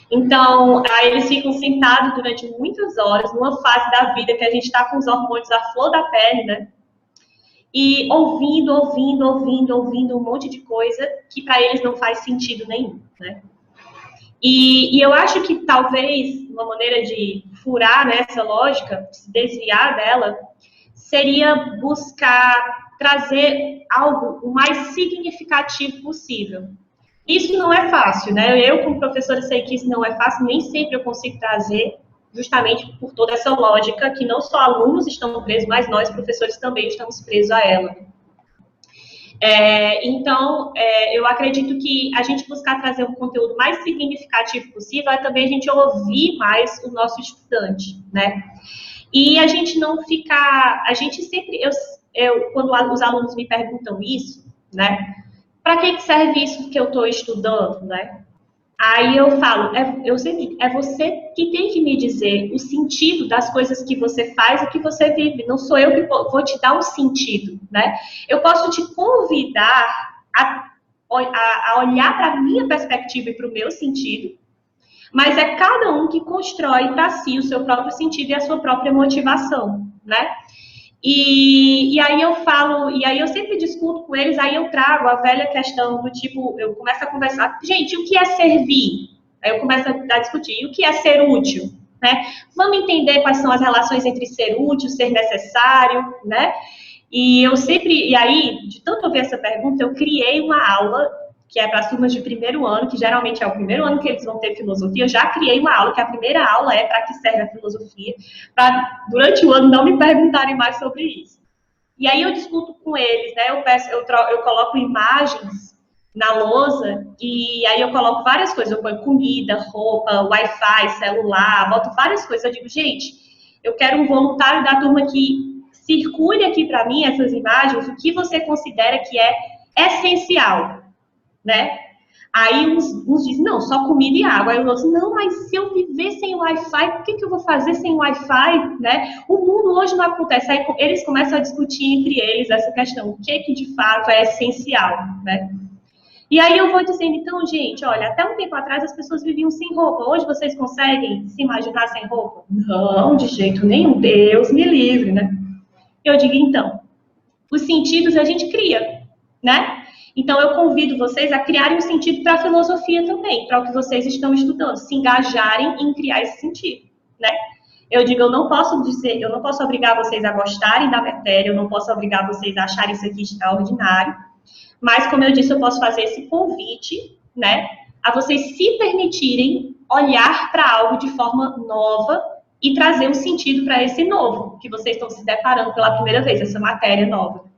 Então, aí eles ficam sentados durante muitas horas, numa fase da vida que a gente está com os hormônios à flor da pele, né? E ouvindo um monte de coisa que para eles não faz sentido nenhum, né? E eu acho que talvez uma maneira de furar nessa lógica, se desviar dela, seria buscar trazer algo o mais significativo possível. Isso não é fácil, né? Eu, como professora, sei que isso não é fácil, nem sempre eu consigo trazer, justamente por toda essa lógica que não só alunos estão presos, mas nós, professores, também estamos presos a ela. Então, eu acredito que a gente buscar trazer um conteúdo mais significativo possível é também a gente ouvir mais o nosso estudante, né? E a gente não ficar, a gente sempre, quando os alunos me perguntam isso, né? Para que serve isso que eu estou estudando, né? Aí eu falo, é você que tem que me dizer o sentido das coisas que você faz e que você vive. Não sou eu que vou te dar um sentido, né? Eu posso te convidar a olhar para a minha perspectiva e para o meu sentido, mas é cada um que constrói para si o seu próprio sentido e a sua própria motivação, né? E aí eu falo, e aí eu sempre discuto com eles, aí eu trago a velha questão do tipo, eu começo a conversar, gente, o que é servir? Aí eu começo a discutir, e o que é ser útil? Né? Vamos entender quais são as relações entre ser útil, ser necessário, né? E aí, de tanto ouvir essa pergunta, eu criei uma aula que é para as turmas de primeiro ano, que geralmente é o primeiro ano que eles vão ter filosofia. Eu já criei uma aula, que a primeira aula é para que serve a filosofia, para durante o ano não me perguntarem mais sobre isso. E aí eu discuto com eles, né? Eu coloco imagens na lousa, e aí eu coloco várias coisas, eu ponho comida, roupa, Wi-Fi, celular, boto várias coisas. Eu digo, gente, eu quero um voluntário da turma que circule aqui para mim essas imagens, o que você considera que é essencial, né? Aí uns dizem, não, só comida e água. Aí os outros, não, mas se eu viver sem Wi-Fi, o que eu vou fazer sem Wi-Fi, né? O mundo hoje não acontece. Aí eles começam a discutir entre eles essa questão, o que de fato é essencial, né? E aí eu vou dizendo, então, gente, olha, até um tempo atrás as pessoas viviam sem roupa. Hoje vocês conseguem se imaginar sem roupa? Não, de jeito nenhum. Deus me livre, né? Eu digo, então, os sentidos a gente cria, né? Então, eu convido vocês a criarem um sentido para a filosofia também, para o que vocês estão estudando, se engajarem em criar esse sentido, né? Eu digo, eu não posso dizer, eu não posso obrigar vocês a gostarem da matéria, eu não posso obrigar vocês a acharem isso aqui extraordinário, mas, como eu disse, eu posso fazer esse convite, né, a vocês se permitirem olhar para algo de forma nova e trazer um sentido para esse novo, que vocês estão se deparando pela primeira vez, essa matéria nova.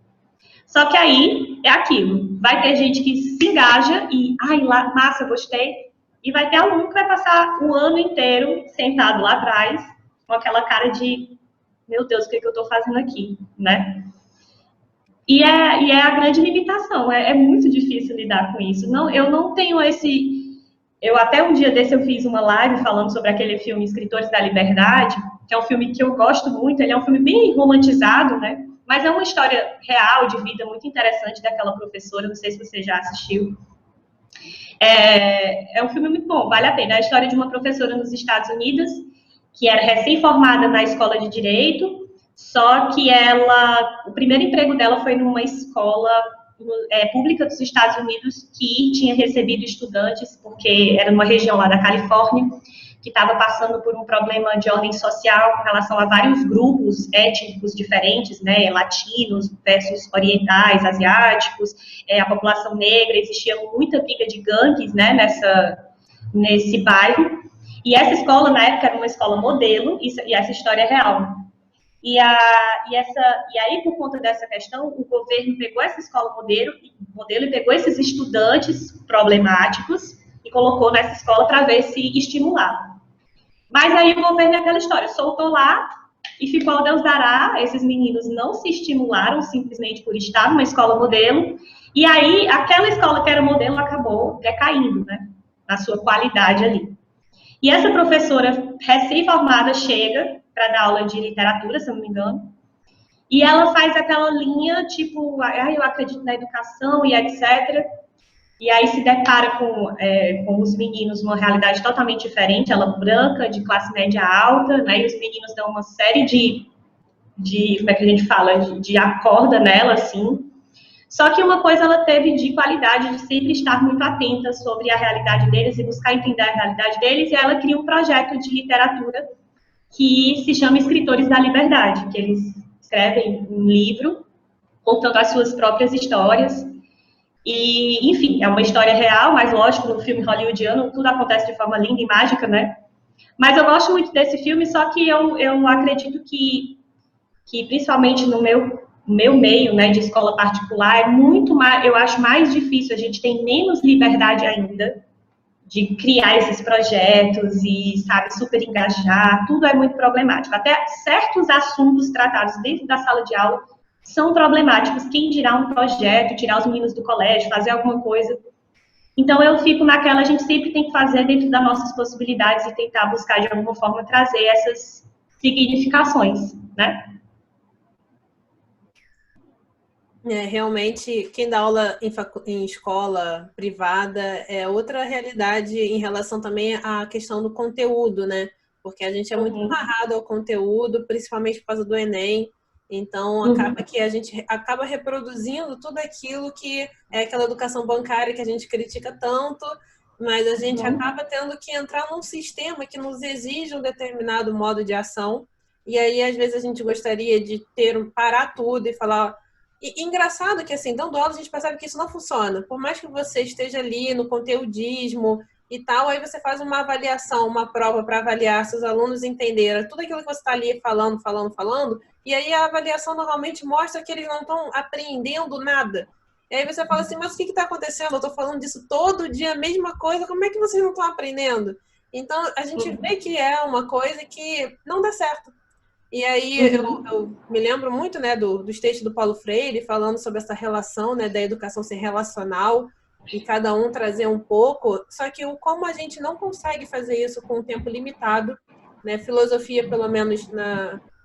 Só que aí é aquilo, vai ter gente que se engaja e, ai, lá, massa, gostei, e vai ter aluno que vai passar o ano inteiro sentado lá atrás, com aquela cara de, meu Deus, o que eu estou fazendo aqui, né? E é a grande limitação, é muito difícil lidar com isso. Não, eu não tenho esse... Eu até um dia desse eu fiz uma live falando sobre aquele filme Escritores da Liberdade, que é um filme que eu gosto muito, ele é um filme bem romantizado, né? Mas é uma história real, de vida, muito interessante daquela professora, não sei se você já assistiu. É um filme muito bom, vale a pena. É a história de uma professora nos Estados Unidos, que era recém-formada na escola de Direito, só que o primeiro emprego dela foi numa escola pública dos Estados Unidos que tinha recebido estudantes, porque era numa região lá da Califórnia, que estava passando por um problema de ordem social com relação a vários grupos étnicos diferentes, né, latinos versus orientais, asiáticos, a população negra, existia muita briga de gangues, né, nesse bairro, e essa escola, na época, era uma escola modelo, e essa história é real. E aí, por conta dessa questão, o governo pegou essa escola modelo e pegou esses estudantes problemáticos e colocou nessa escola para ver se estimulava. Mas aí o governo é aquela história, soltou lá e ficou ao Deus dará, esses meninos não se estimularam simplesmente por estar numa escola modelo, e aí aquela escola que era modelo acabou decaindo, né, na sua qualidade ali. E essa professora recém-formada chega para dar aula de literatura, se eu não me engano, e ela faz aquela linha, tipo, eu acredito na educação e etc., e aí se depara com os meninos numa realidade totalmente diferente, ela branca, de classe média alta, né, e os meninos dão uma série de como é que a gente fala, de acorda nela, assim. Só que uma coisa ela teve de qualidade, de sempre estar muito atenta sobre a realidade deles e buscar entender a realidade deles, e ela cria um projeto de literatura que se chama Escritores da Liberdade, que eles escrevem um livro contando as suas próprias histórias. E, enfim, é uma história real, mas lógico, no filme hollywoodiano tudo acontece de forma linda e mágica, né? Mas eu gosto muito desse filme, só que eu acredito que principalmente no meu meio, né, de escola particular, é muito mais, eu acho mais difícil, a gente tem menos liberdade ainda de criar esses projetos e, sabe, super engajar, tudo é muito problemático. Até certos assuntos tratados dentro da sala de aula são problemáticos. Quem dirá um projeto, tirar os meninos do colégio, fazer alguma coisa. Então, eu fico naquela, a gente sempre tem que fazer dentro das nossas possibilidades e tentar buscar, de alguma forma, trazer essas significações, né? Realmente, quem dá aula em escola privada é outra realidade em relação também à questão do conteúdo, né? Porque a gente é muito amarrado ao conteúdo, principalmente por causa do Enem. Então, acaba que a gente acaba reproduzindo tudo aquilo que é aquela educação bancária que a gente critica tanto, mas a gente acaba tendo que entrar num sistema que nos exige um determinado modo de ação. E aí, às vezes, a gente gostaria de parar tudo e falar... E engraçado que, assim, dando aula, a gente percebe que isso não funciona. Por mais que você esteja ali no conteudismo e tal, aí você faz uma avaliação, uma prova para avaliar se os alunos entenderam tudo aquilo que você está ali falando, e aí a avaliação normalmente mostra que eles não estão aprendendo nada. E aí você fala assim, mas o que está acontecendo? Eu estou falando disso todo dia, a mesma coisa, como é que vocês não estão aprendendo? Então, a gente vê que é uma coisa que não dá certo. E aí eu me lembro muito, né, dos textos do Paulo Freire, falando sobre essa relação, né, da educação ser relacional e cada um trazer um pouco. Só que como a gente não consegue fazer isso com um tempo limitado, né, filosofia, pelo menos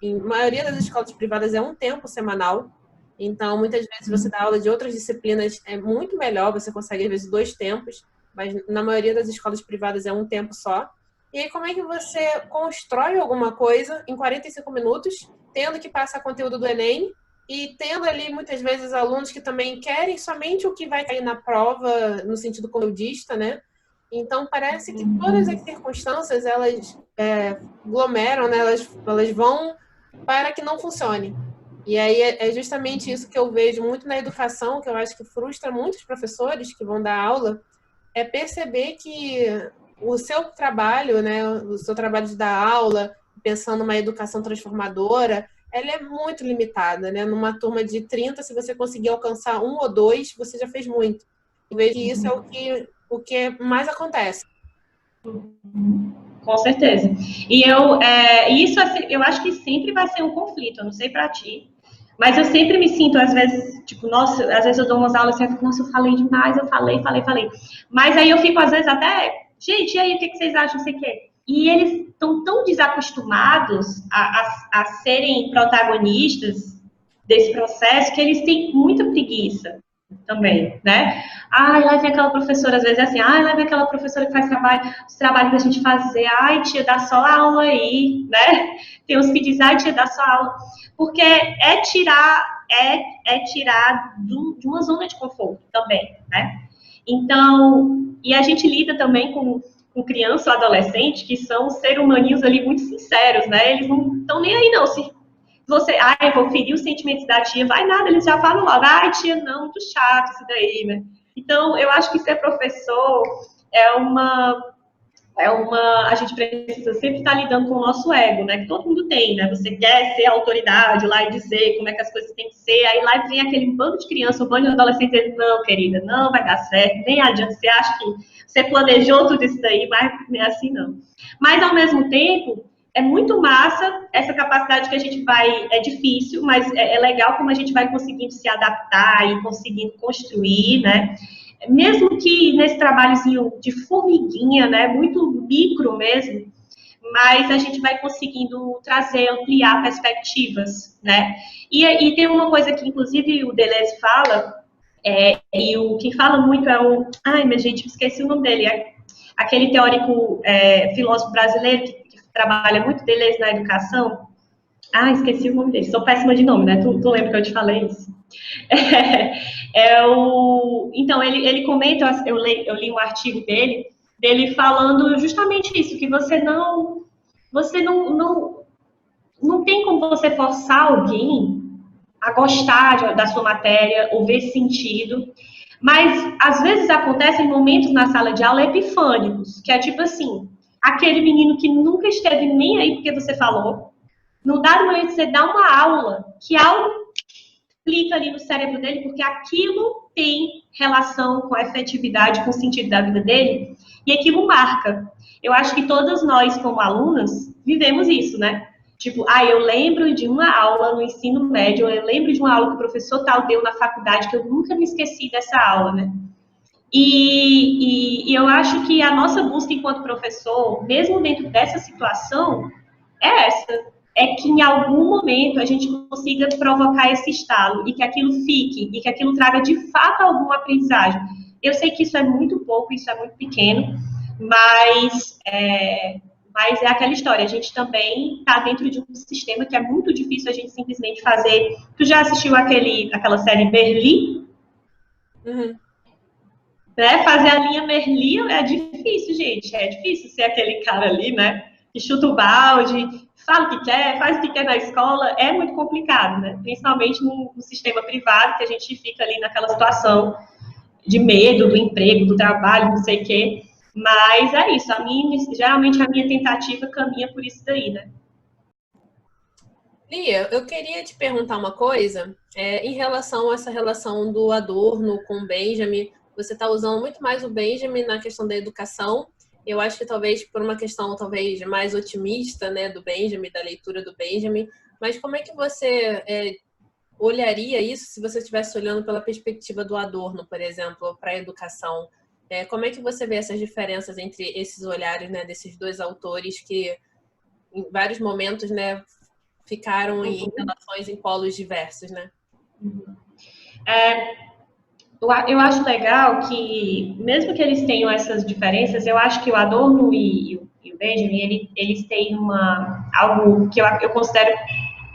em maioria das escolas privadas, é um tempo semanal. Então, muitas vezes você dá aula de outras disciplinas, é muito melhor, você consegue, às vezes, 2 tempos, mas na maioria das escolas privadas é um tempo só. E aí, como é que você constrói alguma coisa em 45 minutos, tendo que passar conteúdo do Enem e tendo ali, muitas vezes, alunos que também querem somente o que vai cair na prova, no sentido conteudista, né? Então, parece que todas as circunstâncias, elas aglomeram, né? Elas vão para que não funcione. E aí é justamente isso que eu vejo muito na educação, que eu acho que frustra muitos professores que vão dar aula, é perceber que o seu trabalho, né, o seu trabalho de dar aula, pensando numa educação transformadora, ela é muito limitada, né? Numa turma de 30, se você conseguir alcançar 1 ou 2, você já fez muito. Eu vejo que isso é o que mais acontece. Com certeza. E isso eu acho que sempre vai ser um conflito, eu não sei pra ti, mas eu sempre me sinto, às vezes, tipo, nossa, às vezes eu dou umas aulas e eu fico, nossa, eu falei demais, eu falei. Mas aí eu fico, às vezes, até, gente, e aí, o que vocês acham, não sei o quê? E eles estão tão desacostumados a serem protagonistas desse processo que eles têm muita preguiça também, né? Ai, lá vem aquela professora, às vezes é assim, ai, lá vem aquela professora que faz os trabalhos pra gente fazer, ai, tia, dá só aula aí, né? Tem uns que dizem, ai, tia, dá só aula. Porque é tirar de uma zona de conforto também, né? Então, e a gente lida também com criança ou adolescente que são seres humaninhos ali muito sinceros, né? Eles não estão nem aí, não. Se você, eu vou ferir os sentimentos da tia, vai nada, eles já falam logo, ai, tia, não, muito chato isso daí, né? Então, eu acho que ser professor a gente precisa sempre estar lidando com o nosso ego, né? Que todo mundo tem, né? Você quer ser autoridade lá e dizer como é que as coisas têm que ser, aí lá vem aquele bando de criança, um bando de adolescente dizendo, não, querida, não vai dar certo, nem adianta, você acha que você planejou tudo isso daí, mas não é assim não. Mas, ao mesmo tempo, é muito massa essa capacidade que a gente vai, é difícil, mas é legal como a gente vai conseguindo se adaptar e conseguindo construir, né? Mesmo que nesse trabalhozinho de formiguinha, né, muito micro mesmo, mas a gente vai conseguindo trazer, ampliar perspectivas, né? E tem uma coisa que, inclusive, o Deleuze fala, quem fala muito é ai, minha gente, esqueci o nome dele, aquele teórico filósofo brasileiro que trabalha muito Deleuze na educação. Ah, esqueci o nome dele, sou péssima de nome, né? Tu lembra que eu te falei isso? Então, ele comenta, eu li um artigo dele falando justamente isso, que você não tem como você forçar alguém a gostar da sua matéria ou ver sentido, mas às vezes acontecem momentos na sala de aula epifânicos, que é tipo assim, aquele menino que nunca esteve nem aí porque você falou, no dado momento você dá uma aula, que algo clica ali no cérebro dele, porque aquilo tem relação com a efetividade, com o sentido da vida dele, e aquilo marca. Eu acho que todas nós, como alunas, vivemos isso, né? Tipo, eu lembro de uma aula no ensino médio, eu lembro de uma aula que o professor tal deu na faculdade, que eu nunca me esqueci dessa aula, né? E eu acho que a nossa busca enquanto professor, mesmo dentro dessa situação, é essa. É que em algum momento a gente consiga provocar esse estalo e que aquilo fique, e que aquilo traga de fato alguma aprendizagem. Eu sei que isso é muito pouco, isso é muito pequeno, mas é aquela história, a gente também está dentro de um sistema que é muito difícil a gente simplesmente fazer. Tu já assistiu aquela série Merli? Uhum. Né? Fazer a linha Merli é difícil, gente. É difícil ser aquele cara ali, né? Que chuta o balde, fala o que quer, faz o que quer na escola. É muito complicado, né? Principalmente no sistema privado, que a gente fica ali naquela situação de medo do emprego, do trabalho, não sei o quê. Mas é isso. Geralmente a minha tentativa caminha por isso daí, né? Lia, eu queria te perguntar uma coisa, em relação a essa relação do Adorno com o Benjamin. Você está usando muito mais o Benjamin na questão da educação. Eu acho que talvez por uma questão talvez mais otimista, né, do Benjamin, da leitura do Benjamin. Mas como é que você olharia isso se você estivesse olhando pela perspectiva do Adorno, por exemplo, para a educação? Como é que você vê essas diferenças entre esses olhares, né, desses dois autores que em vários momentos, né, ficaram em relações em polos diversos, né? É, eu acho legal que, mesmo que eles tenham essas diferenças, eu acho que o Adorno e o Benjamin, eles têm algo que eu considero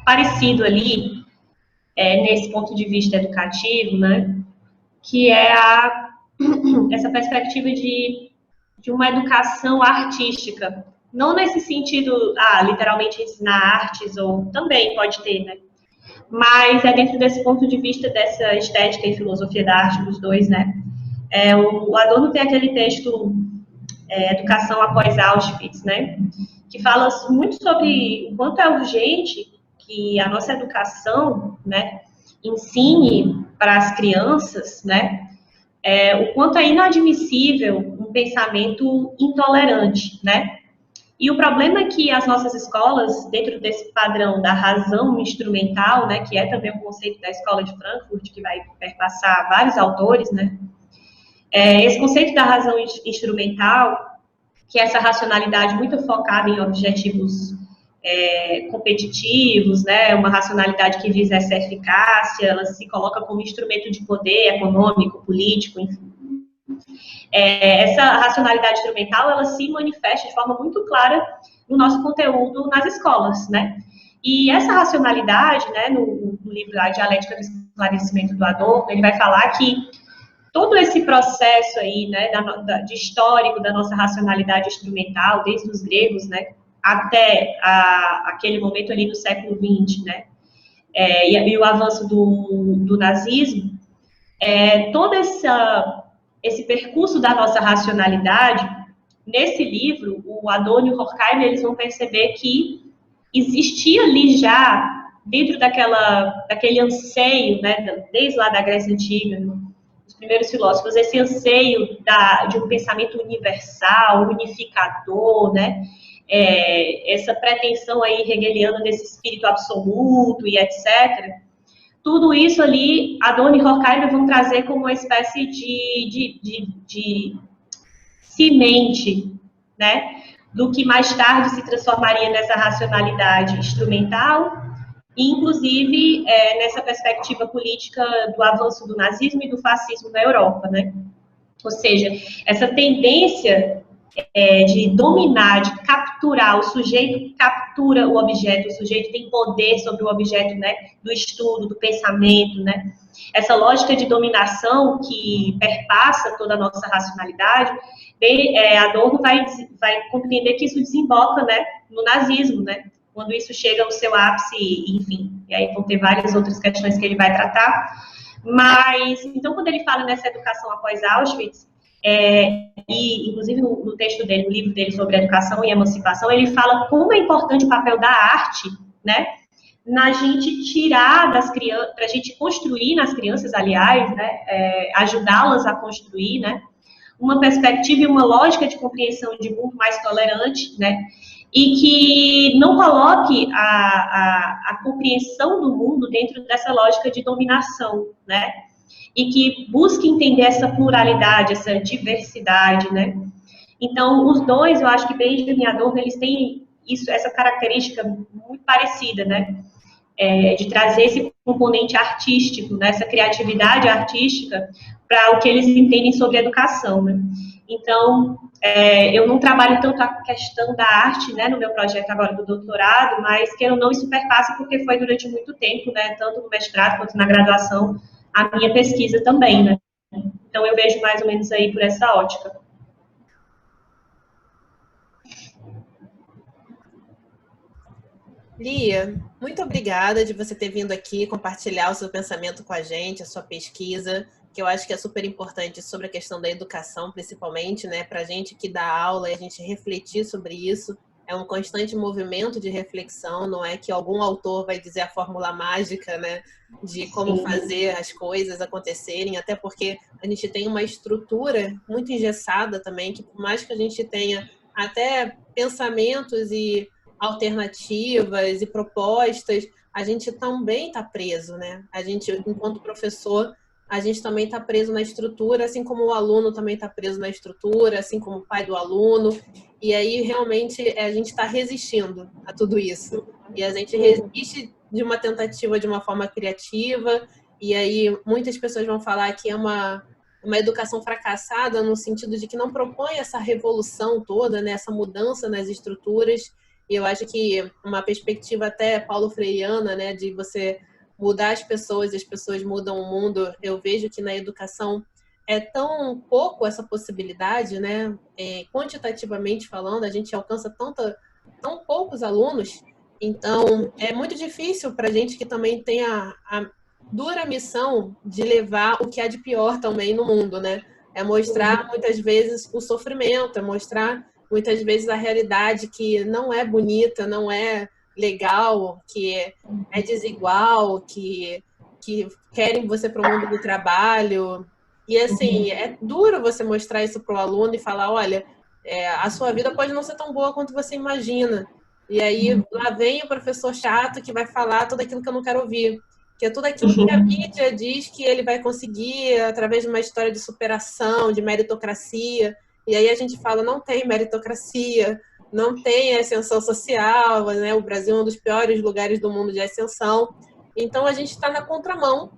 parecido ali, nesse ponto de vista educativo, né? Que é essa perspectiva de uma educação artística. Não nesse sentido, literalmente ensinar artes, ou também pode ter, né? Mas é dentro desse ponto de vista dessa estética e filosofia da arte dos dois, né? O Adorno tem aquele texto, Educação após Auschwitz, né? Que fala muito sobre o quanto é urgente que a nossa educação, né, ensine para as crianças, né, o quanto é inadmissível um pensamento intolerante, né? E o problema é que as nossas escolas, dentro desse padrão da razão instrumental, né, que é também um conceito da escola de Frankfurt, que vai perpassar vários autores, né, esse conceito da razão instrumental, que é essa racionalidade muito focada em objetivos competitivos, né, uma racionalidade que visa essa eficácia, ela se coloca como instrumento de poder econômico, político, enfim. Essa racionalidade instrumental, ela se manifesta de forma muito clara no nosso conteúdo nas escolas, né? E essa racionalidade, né, no livro A Dialética do Esclarecimento do Adorno, ele vai falar que todo esse processo aí, né, de histórico da nossa racionalidade instrumental, desde os gregos, né, até aquele momento ali do século XX, né, e o avanço do nazismo, todo esse percurso da nossa racionalidade, nesse livro, o Adorno e o Horkheimer, eles vão perceber que existia ali já, dentro daquele anseio, né, desde lá da Grécia Antiga, os primeiros filósofos, esse anseio de um pensamento universal, unificador, né, essa pretensão aí hegeliana desse espírito absoluto e etc., tudo isso ali, Adorno e Horkheimer vão trazer como uma espécie de semente, né, do que mais tarde se transformaria nessa racionalidade instrumental, e inclusive nessa perspectiva política do avanço do nazismo e do fascismo na Europa, né? Ou seja, essa tendência de dominar, de capturar, o sujeito captura o objeto, o sujeito tem poder sobre o objeto, né, do estudo, do pensamento, né? Essa lógica de dominação que perpassa toda a nossa racionalidade, Adorno vai compreender que isso desemboca, né, no nazismo, né? Quando isso chega ao seu ápice, enfim, e aí vão ter várias outras questões que ele vai tratar. Mas, então, quando ele fala nessa educação após Auschwitz, e inclusive no texto dele, no livro dele sobre educação e emancipação, ele fala como é importante o papel da arte, né, na gente tirar das crianças, para a gente construir nas crianças, aliás, né, ajudá-las a construir, né, uma perspectiva e uma lógica de compreensão de mundo mais tolerante, né, e que não coloque a compreensão do mundo dentro dessa lógica de dominação, né, e que busque entender essa pluralidade, essa diversidade, né? Então, os dois, eu acho que Benjamin e Adorno, eles têm essa característica muito parecida, né? De trazer esse componente artístico, né? Essa criatividade artística para o que eles entendem sobre educação, né? Então, eu não trabalho tanto a questão da arte, né, no meu projeto agora do doutorado, mas que eu não isso perpassa porque foi durante muito tempo, né, tanto no mestrado quanto na graduação, a minha pesquisa também, né? Então, eu vejo mais ou menos aí por essa ótica. Lia, muito obrigada de você ter vindo aqui compartilhar o seu pensamento com a gente, a sua pesquisa, que eu acho que é super importante sobre a questão da educação, principalmente, né, para a gente que dá aula e a gente refletir sobre isso. é um constante movimento de reflexão, não é que algum autor vai dizer a fórmula mágica, né, de como Sim. fazer as coisas acontecerem, até porque a gente tem uma estrutura muito engessada também, que por mais que a gente tenha até pensamentos e alternativas e propostas, a gente também está preso, né? A gente, enquanto professor, a gente também está preso na estrutura, assim como o aluno também está preso na estrutura, assim como o pai do aluno. E aí, realmente, a gente está resistindo a tudo isso. E a gente resiste de uma tentativa de uma forma criativa. E aí, muitas pessoas vão falar que é uma educação fracassada no sentido de que não propõe essa revolução toda, né? Essa mudança nas estruturas. E eu acho que uma perspectiva até paulo freireana, né, de você mudar as pessoas e as pessoas mudam o mundo, eu vejo que na educação é tão pouco essa possibilidade, né? Quantitativamente falando, a gente alcança tão poucos alunos, então é muito difícil para a gente que também tem a dura missão de levar o que há de pior também no mundo, né? É mostrar muitas vezes o sofrimento, é mostrar muitas vezes a realidade que não é bonita, não é legal, que é desigual, que querem você para o mundo do trabalho. E assim, é duro você mostrar isso para o aluno e falar, olha, a sua vida pode não ser tão boa quanto você imagina. E aí lá vem o professor chato que vai falar tudo aquilo que eu não quero ouvir, que é tudo aquilo que a mídia diz que ele vai conseguir através de uma história de superação, de meritocracia. E aí a gente fala, não tem meritocracia, não tem ascensão social, né? O Brasil é um dos piores lugares do mundo de ascensão. Então a gente está na contramão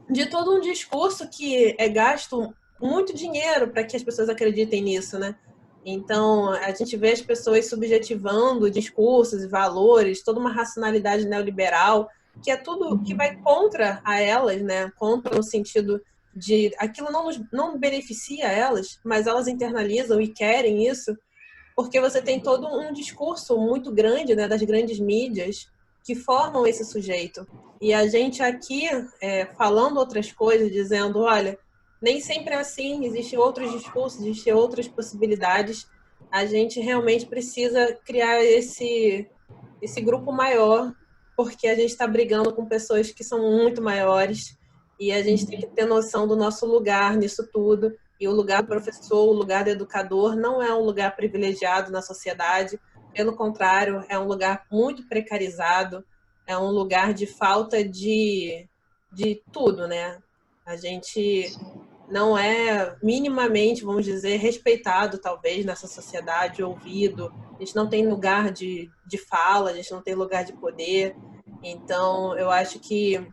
de todo um discurso que é gasto muito dinheiro para que as pessoas acreditem nisso, né? Então, a gente vê as pessoas subjetivando discursos e valores, toda uma racionalidade neoliberal, que é tudo que vai contra a elas, né? Contra no sentido de aquilo não beneficia elas, mas elas internalizam e querem isso, porque você tem todo um discurso muito grande, né, das grandes mídias que formam esse sujeito. E a gente aqui, falando outras coisas, dizendo, olha, nem sempre é assim, existem outros discursos, existem outras possibilidades. A gente realmente precisa criar esse grupo maior, porque a gente está brigando com pessoas que são muito maiores e a gente tem que ter noção do nosso lugar nisso tudo. E o lugar do professor, o lugar do educador, não é um lugar privilegiado na sociedade. Pelo contrário, é um lugar muito precarizado, é um lugar de falta de tudo, né? A gente não é minimamente, vamos dizer, respeitado, talvez, nessa sociedade, ouvido. A gente não tem lugar de fala, a gente não tem lugar de poder. Então, eu acho que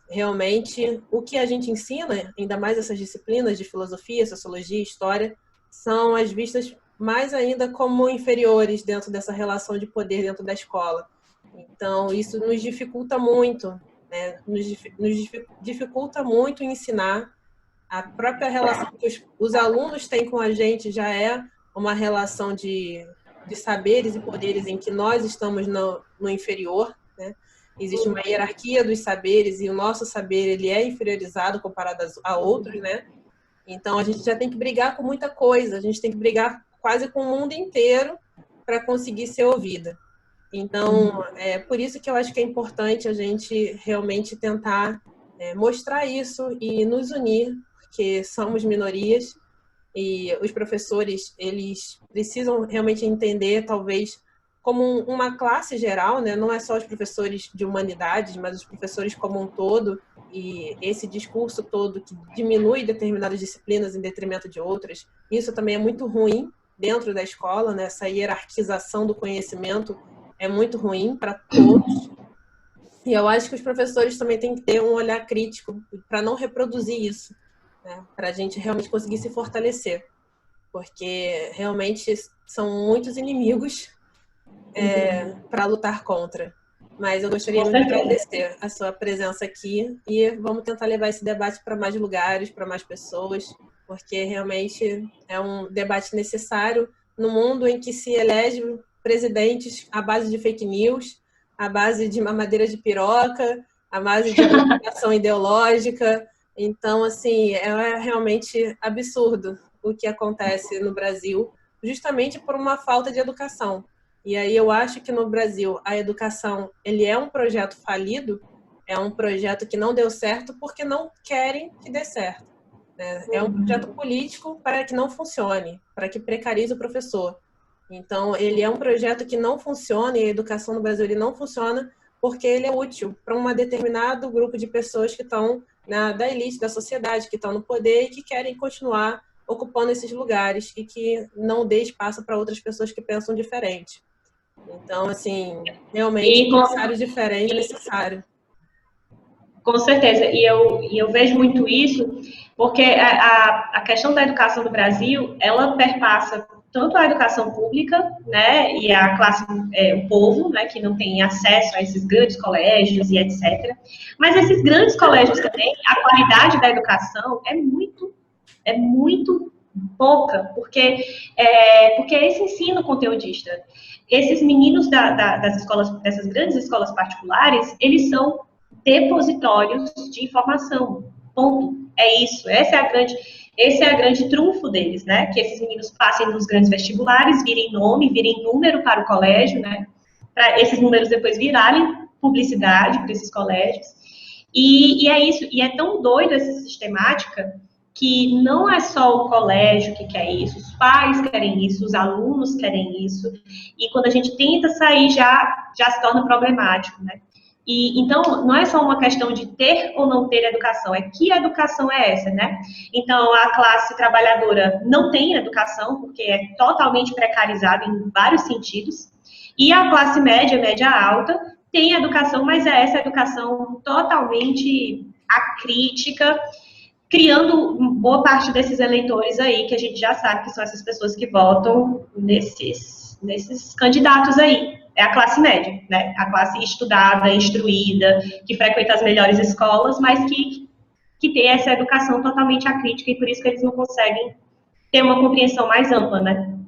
realmente o que a gente ensina, ainda mais essas disciplinas de filosofia, sociologia, história, são as vistas mais ainda como inferiores dentro dessa relação de poder dentro da escola. Então, isso nos dificulta muito, né? Nos dificulta muito ensinar. A própria relação que os alunos têm com a gente já é uma relação de saberes e poderes em que nós estamos no inferior, né? Existe uma hierarquia dos saberes e o nosso saber ele é inferiorizado comparado a outros, né? Então a gente já tem que brigar com muita coisa, a gente tem que brigar quase com o mundo inteiro para conseguir ser ouvida. Então é por isso que eu acho que é importante a gente realmente tentar mostrar isso e nos unir, porque somos minorias e os professores eles precisam realmente entender, talvez, como uma classe geral, né? Não é só os professores de humanidades, mas os professores como um todo, e esse discurso todo que diminui determinadas disciplinas em detrimento de outras, isso também é muito ruim dentro da escola, né? Essa hierarquização do conhecimento é muito ruim para todos. E eu acho que os professores também têm que ter um olhar crítico para não reproduzir isso, né? Para a gente realmente conseguir se fortalecer, porque realmente são muitos inimigos para lutar contra. Mas eu gostaria muito de agradecer a sua presença aqui e vamos tentar levar esse debate para mais lugares, para mais pessoas, porque realmente é um debate necessário no mundo em que se elege presidentes à base de fake news, à base de mamadeira de piroca, à base de manipulação ideológica. Então, assim, é realmente absurdo o que acontece no Brasil, justamente por uma falta de educação. E aí eu acho que no Brasil a educação, ele é um projeto falido, é um projeto que não deu certo porque não querem que dê certo, né? É um projeto político para que não funcione, para que precarize o professor. Então, ele é um projeto que não funciona, e a educação no Brasil ele não funciona porque ele é útil para um determinado grupo de pessoas que estão da elite da sociedade, que estão no poder e que querem continuar ocupando esses lugares e que não dê espaço para outras pessoas que pensam diferente. Então, assim, realmente, pensar diferente é necessário. Com certeza, e eu vejo muito isso, porque a questão da educação no Brasil, ela perpassa tanto a educação pública, né, e a classe, o povo, né, que não tem acesso a esses grandes colégios e etc. Mas esses grandes colégios também, a qualidade da educação é muito pouca, porque é esse ensino conteudista. Esses meninos das escolas, dessas grandes escolas particulares, eles são depositórios de informação. Ponto. É isso. Esse é a grande trunfo deles, né? Que esses meninos passem nos grandes vestibulares, virem nome, virem número para o colégio, né? Para esses números depois virarem publicidade para esses colégios. E é isso. E é tão doido essa sistemática que não é só o colégio que quer isso, os pais querem isso, os alunos querem isso. E quando a gente tenta sair, já se torna problemático, né? E, então, não é só uma questão de ter ou não ter educação, é que educação é essa, né? Então, a classe trabalhadora não tem educação, porque é totalmente precarizada em vários sentidos, e a classe média, média alta, tem educação, mas é essa educação totalmente acrítica, criando boa parte desses eleitores aí, que a gente já sabe que são essas pessoas que votam nesses candidatos aí. É a classe média, né? A classe estudada, instruída, que frequenta as melhores escolas, mas que tem essa educação totalmente acrítica e por isso que eles não conseguem ter uma compreensão mais ampla, né?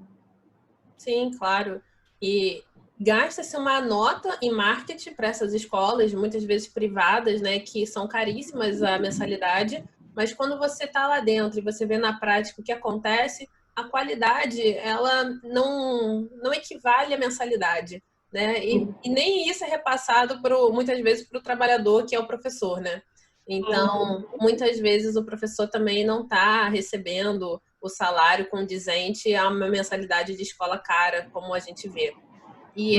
Sim, claro. E gasta-se uma nota em marketing para essas escolas, muitas vezes privadas, né, que são caríssimas a mensalidade, mas quando você está lá dentro e você vê na prática o que acontece, a qualidade, ela não equivale à mensalidade, né? E nem isso é repassado muitas vezes para o trabalhador, que é o professor, né? Então, muitas vezes o professor também não está recebendo o salário condizente a uma mensalidade de escola cara, como a gente vê. E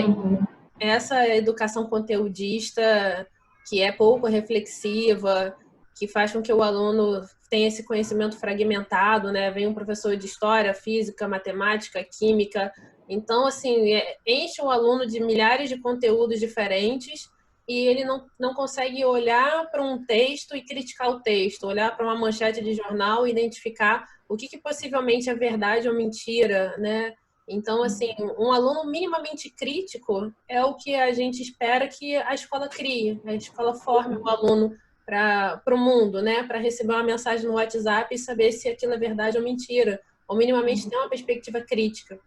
essa educação conteudista, que é pouco reflexiva, que faz com que o aluno tenha esse conhecimento fragmentado, né? Vem um professor de história, física, matemática, química. Então, assim, enche o aluno de milhares de conteúdos diferentes e ele não consegue olhar para um texto e criticar o texto, olhar para uma manchete de jornal e identificar o que possivelmente é verdade ou mentira, né? Então, assim, um aluno minimamente crítico é o que a gente espera que a escola crie, a escola forme o aluno para o mundo, né? Para receber uma mensagem no WhatsApp e saber se aquilo é verdade ou mentira, ou minimamente ter uma perspectiva crítica.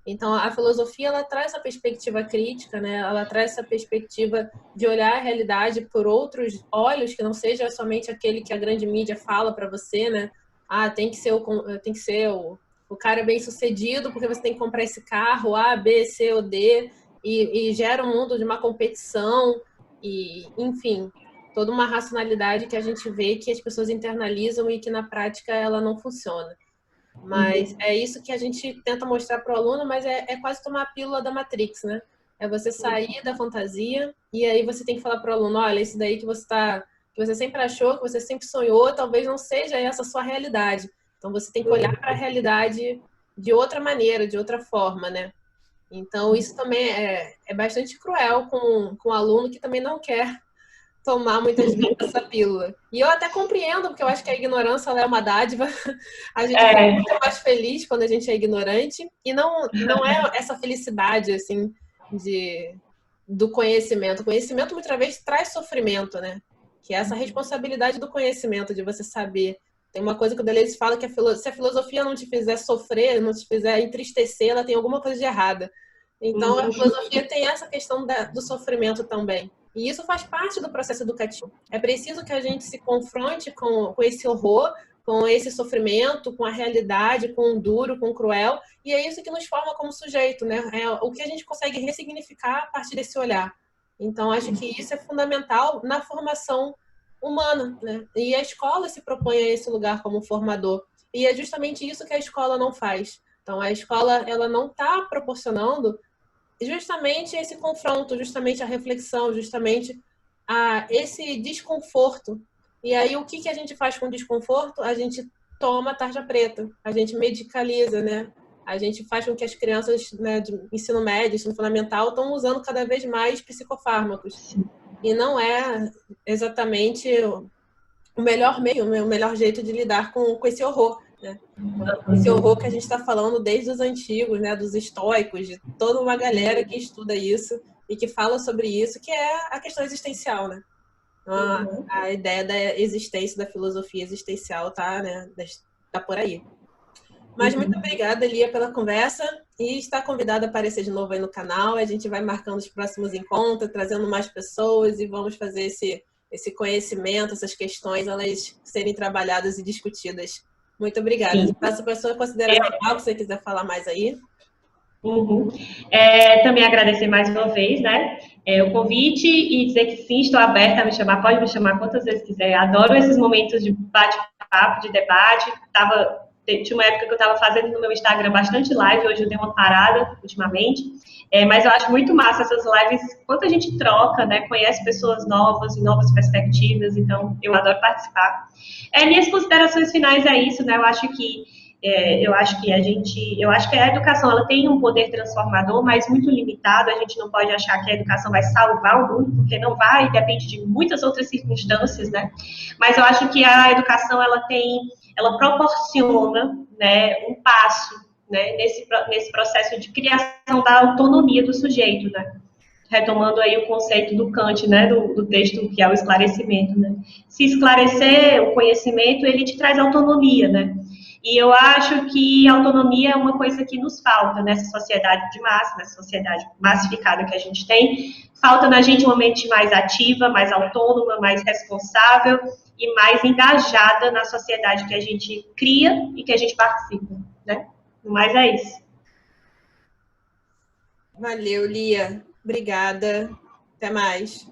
Então, a filosofia, ela traz essa perspectiva crítica, né? Ela traz essa perspectiva de olhar a realidade por outros olhos, que não seja somente aquele que a grande mídia fala para você, né? Ah, tem que ser o cara bem sucedido porque você tem que comprar esse carro A, B, C ou D e gera um mundo de uma competição e, enfim, toda uma racionalidade que a gente vê que as pessoas internalizam e que na prática ela não funciona. Mas é isso que a gente tenta mostrar para o aluno, mas é quase tomar a pílula da Matrix, né? É você sair da fantasia e aí você tem que falar para o aluno, olha, isso daí que você sempre achou, que você sempre sonhou, talvez não seja essa a sua realidade. Então você tem que olhar para a realidade de outra maneira, de outra forma, né? Então isso também é bastante cruel com o aluno que também não quer tomar muitas vezes essa pílula. E eu até compreendo, porque eu acho que a ignorância ela é uma dádiva. A gente fica muito mais feliz quando a gente é ignorante. E não é essa felicidade, assim, do conhecimento. O conhecimento, muitas vezes, traz sofrimento, né? Que é essa responsabilidade do conhecimento, de você saber. Tem uma coisa que o Deleuze fala que se a filosofia não te fizer sofrer, não te fizer entristecer, ela tem alguma coisa de errada. Então, a filosofia tem essa questão do sofrimento também. E isso faz parte do processo educativo. É preciso que a gente se confronte com esse horror com esse sofrimento, com a realidade, com o duro, com o cruel, e é isso que nos forma como sujeito, né? É o que a gente consegue ressignificar a partir desse olhar. Então, acho que isso é fundamental na formação humana, né? E a escola se propõe a esse lugar como formador. E é justamente isso que a escola não faz. Então, a escola ela não está proporcionando justamente esse confronto, justamente a reflexão, justamente esse desconforto. E aí, o que a gente faz com o desconforto? A gente toma tarja preta, a gente medicaliza, né? A gente faz com que as crianças, né, de ensino médio, ensino fundamental, estão usando cada vez mais psicofármacos. E não é exatamente o melhor meio, o melhor jeito de lidar com esse horror, né? Esse horror que a gente está falando desde os antigos, né, dos estoicos, de toda uma galera que estuda isso e que fala sobre isso, que é a questão existencial, né? Então, a ideia da existência, da filosofia existencial tá, né, tá por aí. Mas muito obrigada, Lia, pela conversa e está convidada a aparecer de novo aí no canal. A gente vai marcando os próximos encontros, trazendo mais pessoas e vamos fazer esse conhecimento, essas questões, elas serem trabalhadas e discutidas. Muito obrigada. Passo para a sua consideração final, se você quiser falar mais aí. Também agradecer mais uma vez, né, o convite e dizer que sim, estou aberta a me chamar, pode me chamar quantas vezes quiser. Adoro esses momentos de bate-papo, de debate. Tinha uma época que eu estava fazendo no meu Instagram bastante live, hoje eu dei uma parada ultimamente, mas eu acho muito massa essas lives, quanto a gente troca, né, conhece pessoas novas e novas perspectivas, então eu adoro participar. Minhas considerações finais é isso, né, eu acho que a educação ela tem um poder transformador, mas muito limitado. A gente não pode achar que a educação vai salvar o mundo, porque não vai, depende de muitas outras circunstâncias, né? Mas eu acho que a educação ela proporciona, né, um passo, né, nesse processo de criação da autonomia do sujeito, né? Retomando aí o conceito do Kant, né, do texto que é o esclarecimento, né? Se esclarecer o conhecimento, ele te traz autonomia, né? E eu acho que a autonomia é uma coisa que nos falta nessa sociedade de massa, nessa sociedade massificada que a gente tem. Falta na gente uma mente mais ativa, mais autônoma, mais responsável e mais engajada na sociedade que a gente cria e que a gente participa, né? Mas é isso. Valeu, Lia. Obrigada. Até mais.